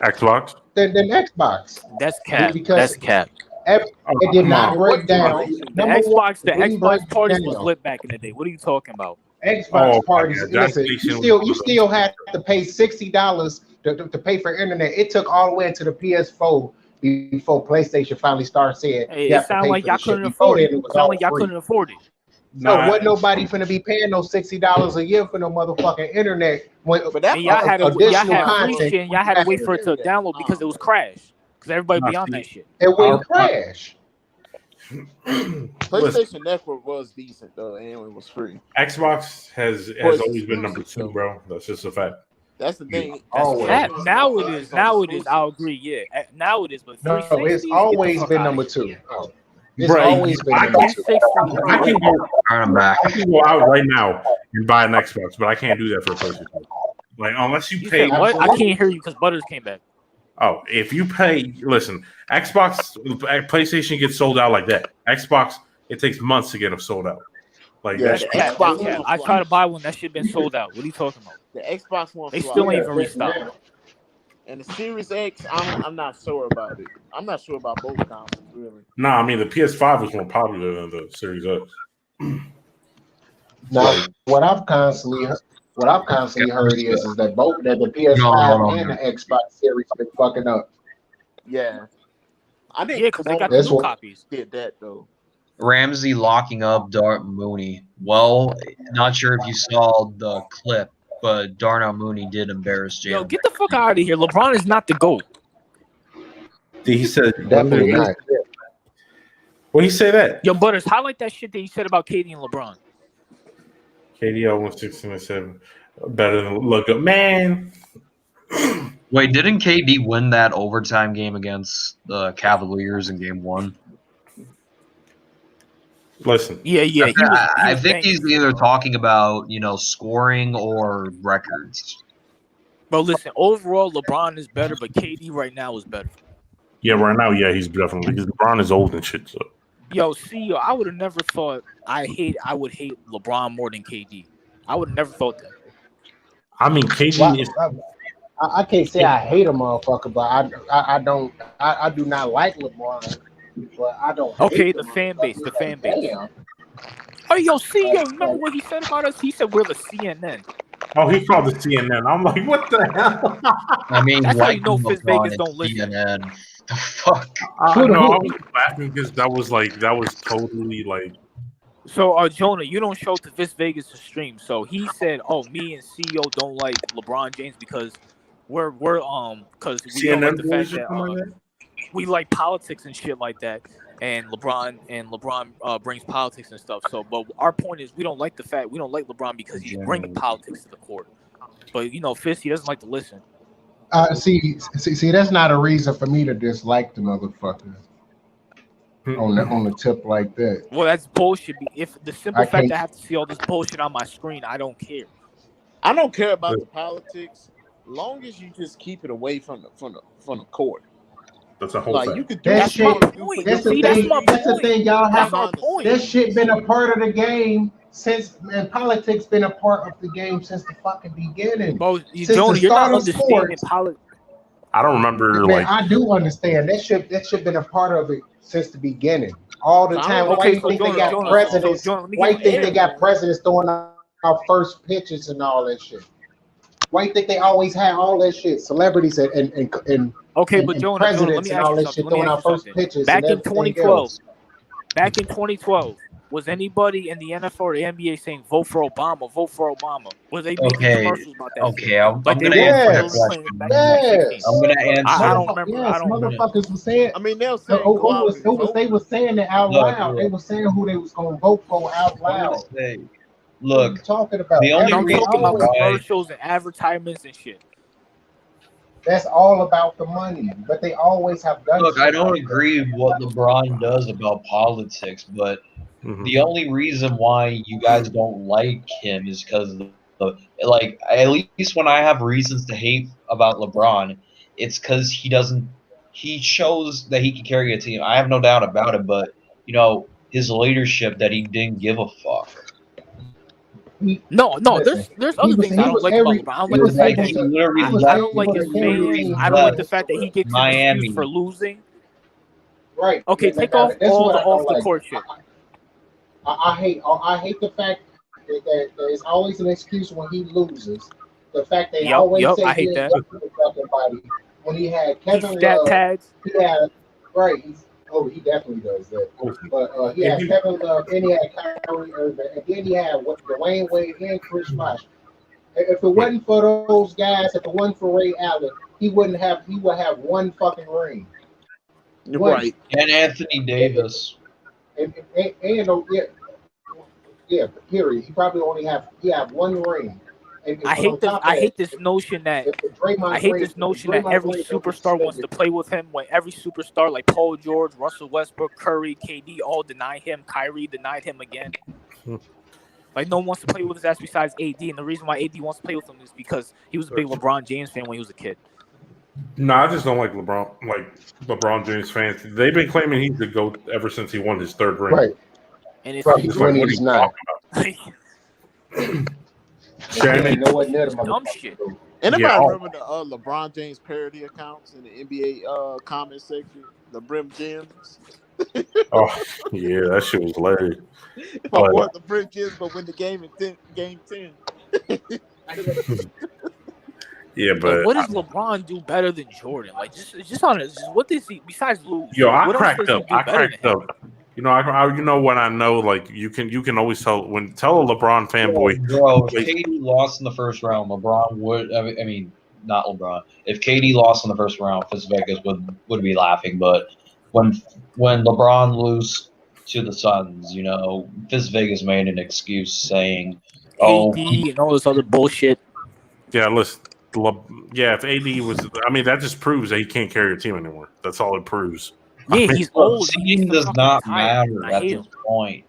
Xbox. Than Xbox. That's cap. That's cap. It did not break down. The Xbox parties was lit back in the day. What are you talking about? Xbox parties. Listen, you still had to pay $60 to pay for internet. It took all the way into the PS4 before PlayStation finally started saying. Hey, it sounded like y'all couldn't afford it. It sounded like y'all couldn't afford it. So wasn't nobody finna be paying no $60 a year for no motherfucking internet. And y'all had free shit, and y'all had to wait for it to download because it was crash. Because everybody be on that shit. It wouldn't crash. PlayStation Network was decent though, and it was free. Xbox has always been number 2, bro. That's just a fact. That's the thing. Now it is. I'll agree. Yeah, now it is. But no, it's always been number 2. It's always been number 2. I can go out right now and buy an Xbox, but I can't do that for a PlayStation. Like unless you pay. Said what? I can't hear you because Butters came back. Oh, if you pay, listen, Xbox, PlayStation gets sold out like that. Xbox, it takes months to get them sold out. Like Yeah, that's the Xbox Yeah, One I fly. tried to buy one. That shit been sold out. What are you talking about? The Xbox One They fly. still ain't even restocked. And the Series X, I'm not sure about it. I'm not sure about both consoles really. no, I mean the PS5 was more popular than the Series X. Now, what I've constantly heard is that both that the PS5 and the Xbox Series been fucking up. Yeah, I think because they got the new copies. Did that though. Ramsey locking up Darnell Mooney. Well, not sure if you saw the clip, but Darnell Mooney did embarrass Jalen. Yo, get the fuck out of here. LeBron is not the GOAT. He said definitely not. What he say that? Yo, Butters, highlight that shit that you said about KD and LeBron. KD 116-7, better than look up, man. Wait, didn't KD win that overtime game against the Cavaliers in Game 1? Listen. Yeah. I think he's either talking about, scoring or records. Bro, listen, overall, LeBron is better, but KD right now is better. Yeah, right now, he's definitely, because LeBron is old and shit, so. Yo, I would have never thought I would hate LeBron more than KD. I would have never thought that. I mean, KD is... I can't say I hate a motherfucker, but I do not like LeBron. But I don't. Okay, the fan base. Damn. Oh, remember what he said about us? He said we're the CNN. Oh, he called the CNN. I'm like, what the hell? I mean, that's how you know Fizz Vegas don't listen. CNN. The fuck? I was laughing because that was totally like. So, Jonah, you don't show to Fizz Vegas to stream. So he said, "Oh, me and CEO don't like LeBron James because we're because we don't like the fact that we like politics and shit like that, and LeBron brings politics and stuff. So, but our point is we don't like LeBron because he's bringing politics to the court. But Fizz, he doesn't like to listen. See, that's not a reason for me to dislike the motherfucker on the tip like that. Well, that's bullshit. If the simple fact that I have to see all this bullshit on my screen, I don't care. I don't care about the politics, long as you just keep it away from the court. That's a whole thing. You could do that shit. That's the thing, y'all have. That shit been a part of the game and politics been a part of the game since the fucking beginning. Bro, you're not understanding politics. I don't remember. Man, I do understand that shit been a part of it since the beginning. All the time. Why you think they got presidents? Why you think they got presidents throwing out first pitches and all that shit? Why you think they always had all that shit? Celebrities and okay, but Jonah, presidents and all that shit throwing out first pitches. Back in 2012, was anybody in the NFL or the NBA saying vote for Obama? Vote for Obama? Was they making commercials about that? Okay, I'm gonna answer that question. I'm gonna answer. I don't remember. Yes, I don't motherfuckers were saying. I mean, they'll say they were saying it out loud. They were saying who they was gonna vote for out loud. Look, talking about the only I'm reason talking about why commercials and advertisements and shit. That's all about the money, but they always have done. Look, I don't agree with what LeBron does about politics, but the only reason why you guys don't like him is because, at least when I have reasons to hate about LeBron, it's because he shows that he can carry a team. I have no doubt about it, but his leadership that he didn't give a fuck. No, there's other things I don't like about LeBron. I don't like the fact that I don't like his fans. I don't like the fact that he gets an excuse for losing. Right. Okay, take off all the off the court shit. I hate the fact that there's always an excuse when he loses. The fact they always say I hate that. When he had Kevin Love, he had he definitely does that. But he had Kevin Love, then he had Kyrie Irving, and then he had Dwayne Wade and Chris Bosh. If it wasn't for those guys, if it wasn't for Ray Allen, he would have one fucking ring. Right. And Anthony Davis. And period. He probably only have one ring. And I hate this. I hate this notion that every superstar wants to play with him. When every superstar like Paul George, Russell Westbrook, Curry, KD all deny him. Kyrie denied him again. Like no one wants to play with his ass besides AD, and the reason why AD wants to play with him is because he was a big LeBron James fan when he was a kid. No, I just don't like LeBron. Like LeBron James fans, they've been claiming he's the GOAT ever since he won his third ring. Right. And it's Right. It's When like, what are he's you not. talking about? Shannon, Shannon, know what near the dumb motherfucker shit. do. Anybody Yeah. remember the LeBron James parody accounts in the NBA comment section? The Brim Gems. Oh, yeah, that shit was hilarious. If I But- want the Brim Gems, but win the game in game 10. Yeah, Like, but what does LeBron do better than Jordan? Like, just on it. Just what does he besides lose? yo, I what cracked else does up. he do I better cracked than him? up. You know when I know, like you can always tell a LeBron fanboy. Bro, if like, KD lost in the first round, LeBron would. I mean, not LeBron. If KD lost in the first round, Fizz Vegas would be laughing. But when LeBron lose to the Suns, Fizz Vegas made an excuse saying, "Oh, AD and all this other bullshit. yeah, listen, if AD was, I mean, that just proves that he can't carry a team anymore. That's all it proves. Yeah, I mean, he's old. He team needs to does fucking not retire. matter I at hate this him. point.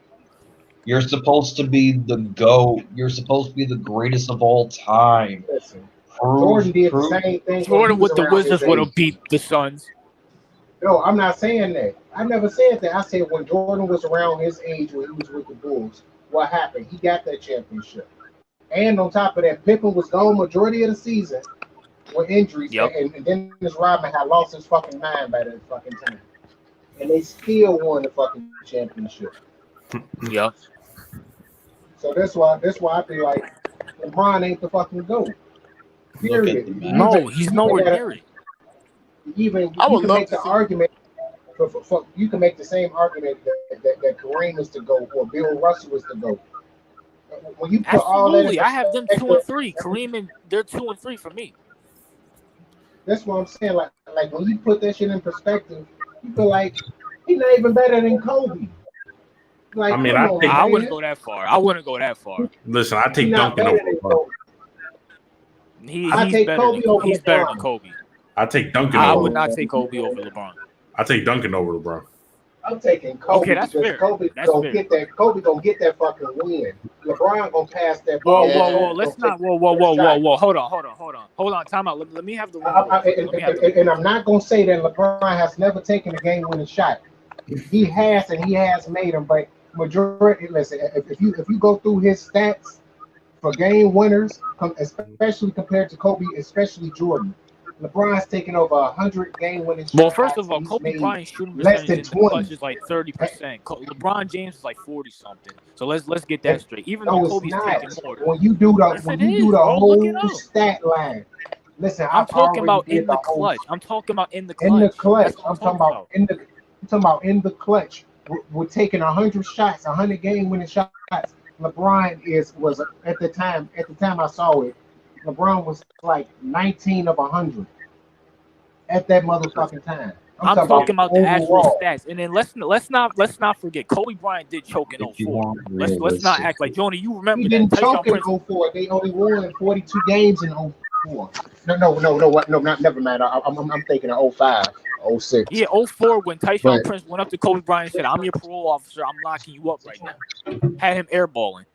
You're supposed to be the GOAT. You're supposed to be the greatest of all time." Listen, Jordan did the same thing. Jordan with the Wizards would have beat the Suns. No, I'm not saying that. I never said that. I said when Jordan was around his age when he was with the Bulls, what happened? He got that championship. And on top of that, Pippen was gone majority of the season with injuries. Yep. And Dennis Rodman had lost his fucking mind by that fucking time. And they still won the fucking championship. Yep. So that's why I feel like LeBron ain't the fucking GOAT. Period. No, he's nowhere near it. Even I you would can love make to the see- argument. You can make the same argument that Kareem is the GOAT or Bill Russell is the GOAT. When you put all that Absolutely, in I have them 2 and 3. Kareem and they're 2 and 3 for me. That's what I'm saying. Like when you put that shit in perspective, you feel like he's not even better than Kobe. Like, I mean, come I on, think- I man. wouldn't go that far. listen, I take He's not Duncan better over than LeBron. Kobe. I He's take better Kobe than over He's better than LeBron. Kobe. I take Duncan I over. would not take Kobe over LeBron. I take Duncan over LeBron. I'm taking Kobe Okay, that's because fair. Kobe That's gonna fair. get that. Kobe gonna get that fucking win. LeBron gonna pass that Whoa, ball. Yeah. whoa. Let's not. Whoa. Hold on. Time out. Let me have the room. And I'm not gonna say that LeBron has never taken a game-winning shot. He has, and he has made them. But majority, listen, if you go through his stats for game winners, especially compared to Kobe, especially Jordan, LeBron's taken over 100 game-winning shots. Well, first of all, He's Kobe made Bryant's shooting less percentage than in the 20. clutch is like 30%. LeBron James is like 40 something. So let's get that straight. Even No, though it's Kobe's not. taking more. When you do the Yes, when it you do is, the bro. Look it whole up. stat line, listen, I'm I've talking already about did in the whole- clutch. I'm talking about in the clutch. In the clutch, That's what I'm talking about in the clutch. We're taking 100 shots, 100 game-winning shots. LeBron was at the time I saw it. LeBron was like 19 of 100 at that motherfucking time. I'm talking about the actual overall. stats. And then let's not forget Kobe Bryant did choke in If you 04. want Let's not act like Joni, you remember He that. didn't Tyshawn choke in Prince 04. They only won 42 games in 04. Never mind. I'm thinking of 05, 06. Yeah, 04 when Tyshawn But- Prince went up to Kobe Bryant and said, "I'm your parole officer. I'm locking you up right now." Had him airballing.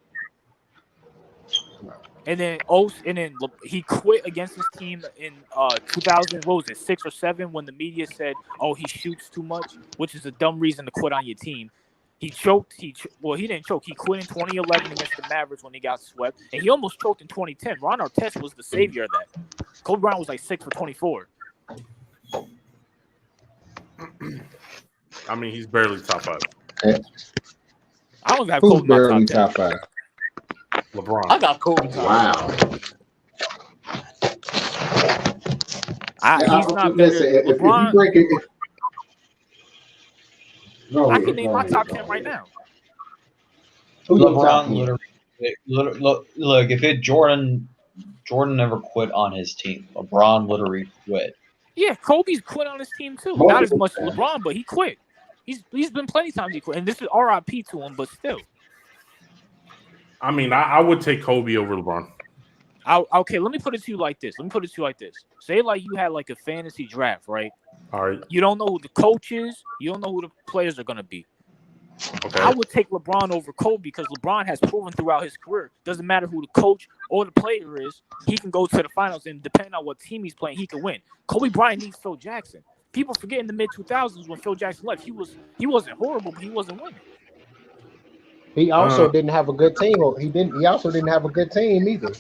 And then he quit against his team in 2000. What was it, 6 or 7? When the media said, "Oh, he shoots too much," which is a dumb reason to quit on your team. He choked. He didn't choke. He quit in 2011 against the Mavericks when he got swept, and he almost choked in 2010. Ron Artest was the savior of that. Kobe Bryant was like 6 for 24. I mean, he's barely top 5. I don't even have Who's Kobe in my barely top 10. top 5? LeBron. I got Kobe. Wow. He's not Listen, better. if you LeBron, break it, I can name my top 10 right now. Who's your top LeBron 10? look, if Jordan never quit on his team. LeBron literally quit. Yeah, Kobe's quit on his team too. Multiple Not as much as times. LeBron, but he quit. He's been plenty of times he quit, and this is RIP to him, but still. I mean, I would take Kobe over LeBron. Okay, let me put it to you like this. Say like you had like a fantasy draft, right? All right. You don't know who the coach is. You don't know who the players are gonna be. Okay. I would take LeBron over Kobe because LeBron has proven throughout his career. Doesn't matter who the coach or the player is, he can go to the finals, and depending on what team he's playing, he can win. Kobe Bryant needs Phil Jackson. People forget in the mid 2000s when Phil Jackson left, he wasn't horrible, but he wasn't winning. He also didn't have a good team. He also didn't have a good team either.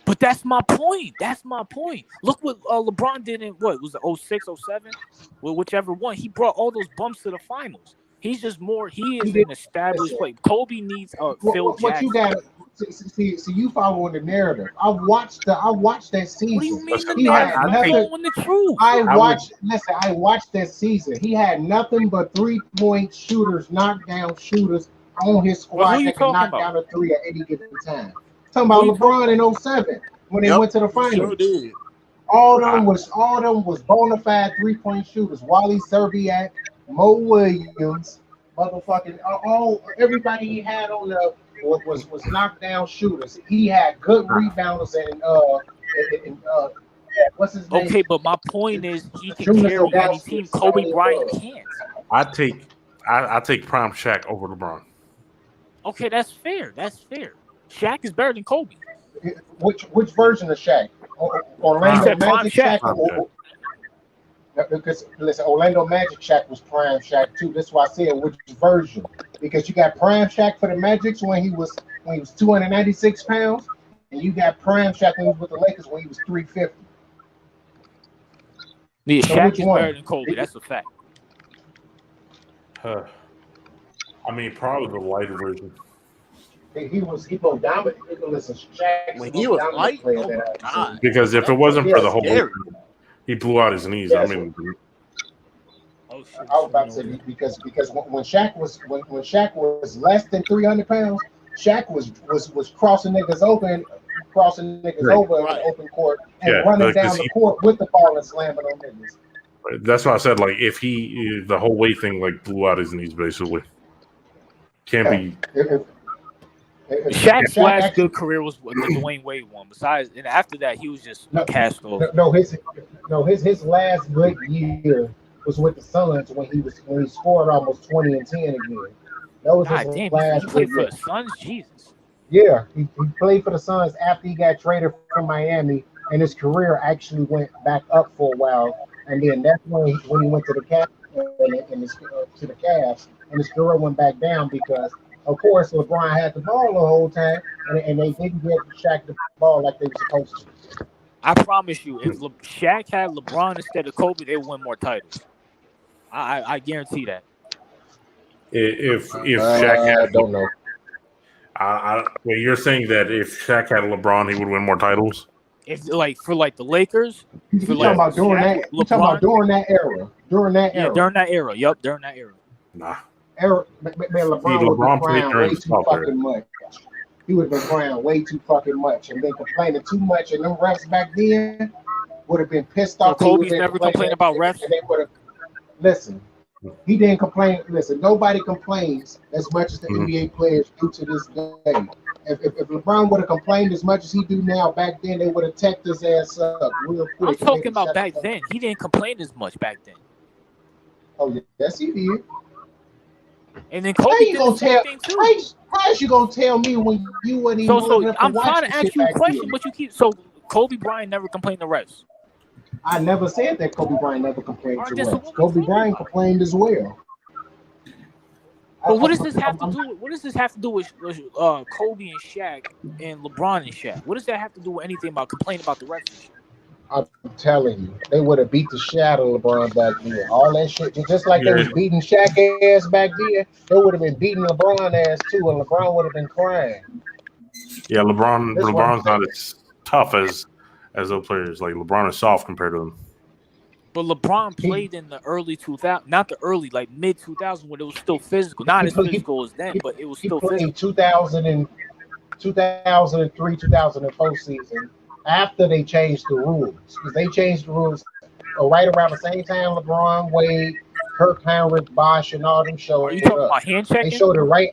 But that's my point. Look what LeBron did in what was it 06, 07? Well, whichever one. He brought all those bumps to the finals. He's just more. He is an established player. Kobe needs Phil Jackson. What you got? See, you following the narrative. I watched that season. What do you mean the He had narrative? I'm nothing. following the truth. I watched that season. He had nothing but 3-point shooters, knockdown shooters on his squad that can knock down a three at any given time. Talking about LeBron in 07 when they went to the finals. Sure did. All them was bona fide 3-point shooters. Wally Serbiak, Mo Williams, motherfucking everybody he had on the was knockdown shooters. He had good rebounders and what's his name? Okay, but my point is he can carry any team. Kobe Bryant can't. I take prime Shaq over LeBron. Okay, that's fair. Shaq is better than Kobe. Which version of Shaq? Orlando Magic Shaq? Because listen, Orlando Magic Shaq was prime Shaq too. That's why I said which version. Because you got prime Shaq for the Magics when he was 296 pounds, and you got prime Shaq when he was with the Lakers when he was 350. Yeah, so Shaq is better than Kobe. That's a fact. I mean, probably the lighter version. He was dominant. Listen, Shaq when he was light, because if it wasn't for the whole, he blew out his knees. Yeah, I mean, I was about to say because when Shaq was less than 300 pounds, Shaq was crossing niggas over in the open court and running down the court with the ball and slamming on niggas. That's why I said like if the whole weight thing like blew out his knees basically. Can't be. Shaq's last good career was the Dwayne Wade one. Besides, and after that, he was just cast off. His last good year was with the Suns when he scored almost 20 and 10 again. That was his last. He played for the Suns, Jesus. Yeah, he played for the Suns after he got traded from Miami, and his career actually went back up for a while. And then that's when he went to the Cavs, and his career went back down because. Of course, LeBron had the ball the whole time, and they didn't get Shaq the ball like they were supposed to. I promise you, if Shaq had LeBron instead of Kobe, they would win more titles. I guarantee that. If Shaq had, I don't know. Well, you're saying that if Shaq had LeBron, he would win more titles. If for the Lakers, you talking about during that? You talking about during that era? During that era? Yeah, during that era. Yup, during that era. Nah. Man, LeBron would be crying way too fucking much. He would have been crying way too fucking much and been complaining too much. And them refs back then would have been pissed off. So Kobe's never complained about refs? And they would have, listen, he didn't complain. Listen, nobody complains as much as the NBA players do to this day. If LeBron would have complained as much as he do now, back then they would have teched his ass up real quick. I'm talking about back then. He didn't complain as much back then. Oh, yes, he did. And then Kobe did the same thing too. How is you gonna tell me when you wouldn't even? So I'm trying to ask you a question, but you keep. So Kobe Bryant never complained to refs. I never said that Kobe Bryant never complained to refs. Kobe Bryant complained as well. But what does this have to do? What does this have to do with Kobe and Shaq and LeBron and Shaq? What does that have to do with anything about complaining about the refs? I'm telling you, they would have beat the shit out of LeBron back then. All that shit, just like they was beating Shaq ass back then, they would have been beating LeBron ass too, and LeBron would have been crying. Yeah, LeBron's not as tough as those players. Like LeBron is soft compared to them. But LeBron played in the early 2000s, not the early, like mid 2000s, when it was still physical. Not as physical as then, but it was still physical. In 2003, 2004 season. After they changed the rules, because they changed the rules right around the same time LeBron, Wade, Kirk Heinrich, Bosh, and all them showed. Are you talking about hand checking? They showed it right.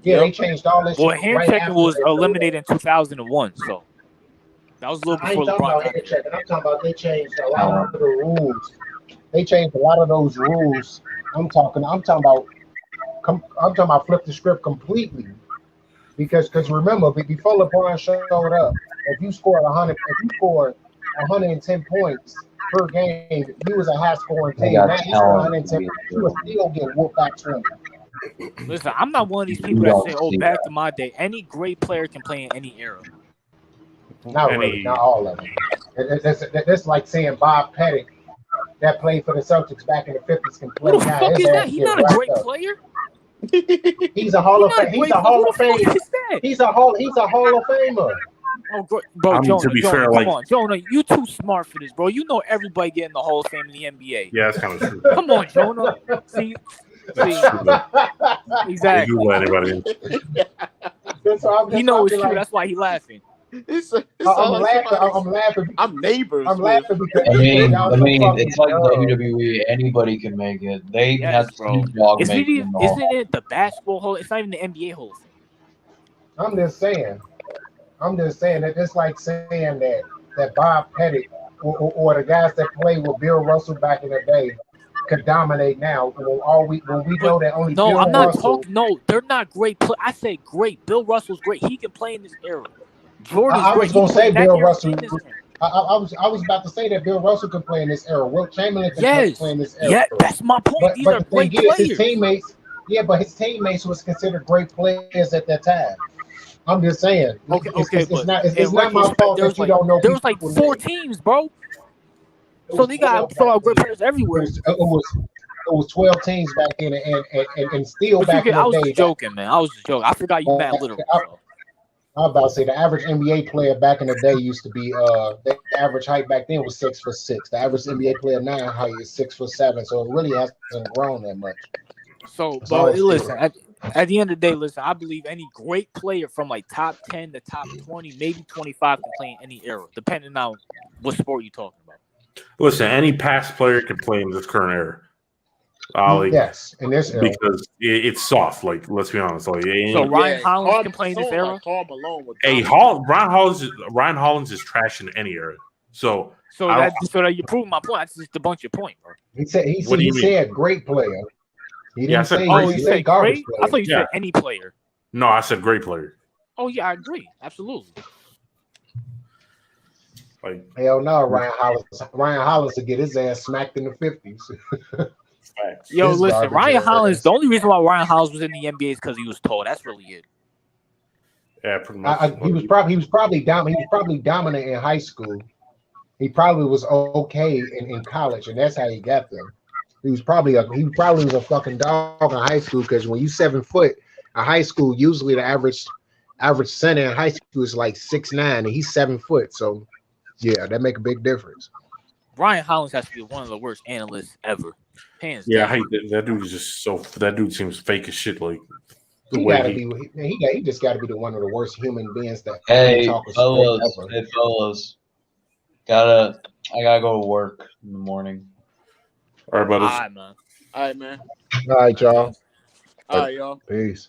Yeah, they changed all this. Well, hand checking was eliminated in 2001. So That was a little I before ain't talking LeBron about got head there. checking. I'm talking about they changed a lot of the rules. They changed a lot of those rules. I'm talking about flip the script completely. Because remember, before LeBron showed up, if you scored 110 points per game, you was a high scoring They team. got Now you score talent 110 to be points, you will still get whooped by 20. Listen, I'm not one of these people You that don't say, "Oh, see back that. to my day, any great player can play in any era." Not really, not all of them. That's like saying Bob Pettit that played for the Celtics back in the 50s can Who play the now. fuck His is ass that? He's get not a wrapped great up. player. He's a Hall He's of not a Fame. great player. Who the fuck is that? He's a Hall of Famer. Oh, bro, I mean, to be fair, Jonah, come like, on, Jonah, you too smart for this, bro. You know everybody getting the Hall of Fame in the NBA. yeah, that's kind of true. Come on, Jonah. See, That's true. Though. Yeah, exactly. you let anybody in. That's why He know it's true. like, That's why he laughing. It's I'm like laughing. somebody I'm laughing. I'm neighbors I'm with. laughing because I mean, y'all so fucking it's like dumb. WWE. Anybody can make it. They even Yes, had bro. Snoop Dogg making it all. Isn't it the basketball Hall? It's not even the NBA Hall of Fame. I'm just saying that it's like saying that Bob Pettit or the guys that played with Bill Russell back in the day could dominate now. When we know that only No, Bill I'm not Russell. talking. No, they're not great. I said great. Bill Russell's great. He can play in this era. Jordan's I great. was He gonna can play say in that Bill era Russell. and this era. I was about to say that Bill Russell can play in this era. Wilt Chamberlain can play Yes. in this era. Yeah, that's my point. These But are the thing great is, players. his teammates was considered great players at that time. I'm just saying. Okay, It's not in my retrospect, fault there that was you like don't know there was like people's 4 names. teams, bro. It So was they got 12 throw back out great then. players everywhere. It was 12 teams back then, and still But back in I the was day. just joking, man. I was just joking. I forgot you mad literal. So. I was about to say the average NBA player back in the day used to be the average height back then was 6'6". The average NBA player now height is 6'7". So it really hasn't grown that much. So, It's but all listen, still. at the end of the day, listen, I believe any great player from like top 10 to top 20, maybe 25 can play in any era, depending on what sport you're talking about. Listen, any past player can play in this current era. Yes, in this era. Because it's soft. Like, let's be honest. Like, So Ryan Hollins can play in this era. Like Karl Malone with Ryan Hollins is trash in any era. So that you're proving my point. That's just debunk your point, bro. He said great player. He didn't say. Oh, you said garbage great? player. I thought you said any player. No, I said great player. Oh yeah, I agree. Absolutely. Like, hell no, Ryan Hollins will get his ass smacked in the 50s. Yo, listen, Ryan Hollins. The only reason why Ryan Hollins was in the NBA is because he was tall. That's really it. Yeah, pretty much. He was probably dominant in high school. He probably was okay in college, and that's how he got them. He probably was a fucking dog in high school, because when you 7 foot in high school, usually the average center in high school is like 6'9", and he's 7 foot. So yeah, that make a big difference. Ryan Hollins has to be one of the worst analysts ever. Hands down. I hate that dude is just so. That dude seems fake as shit. Like, he just got to be one of the worst human beings that Hey fellas, I gotta go to work in the morning. All right, brothers. All right, man. All right, man. All right, y'all. All right, y'all. Peace.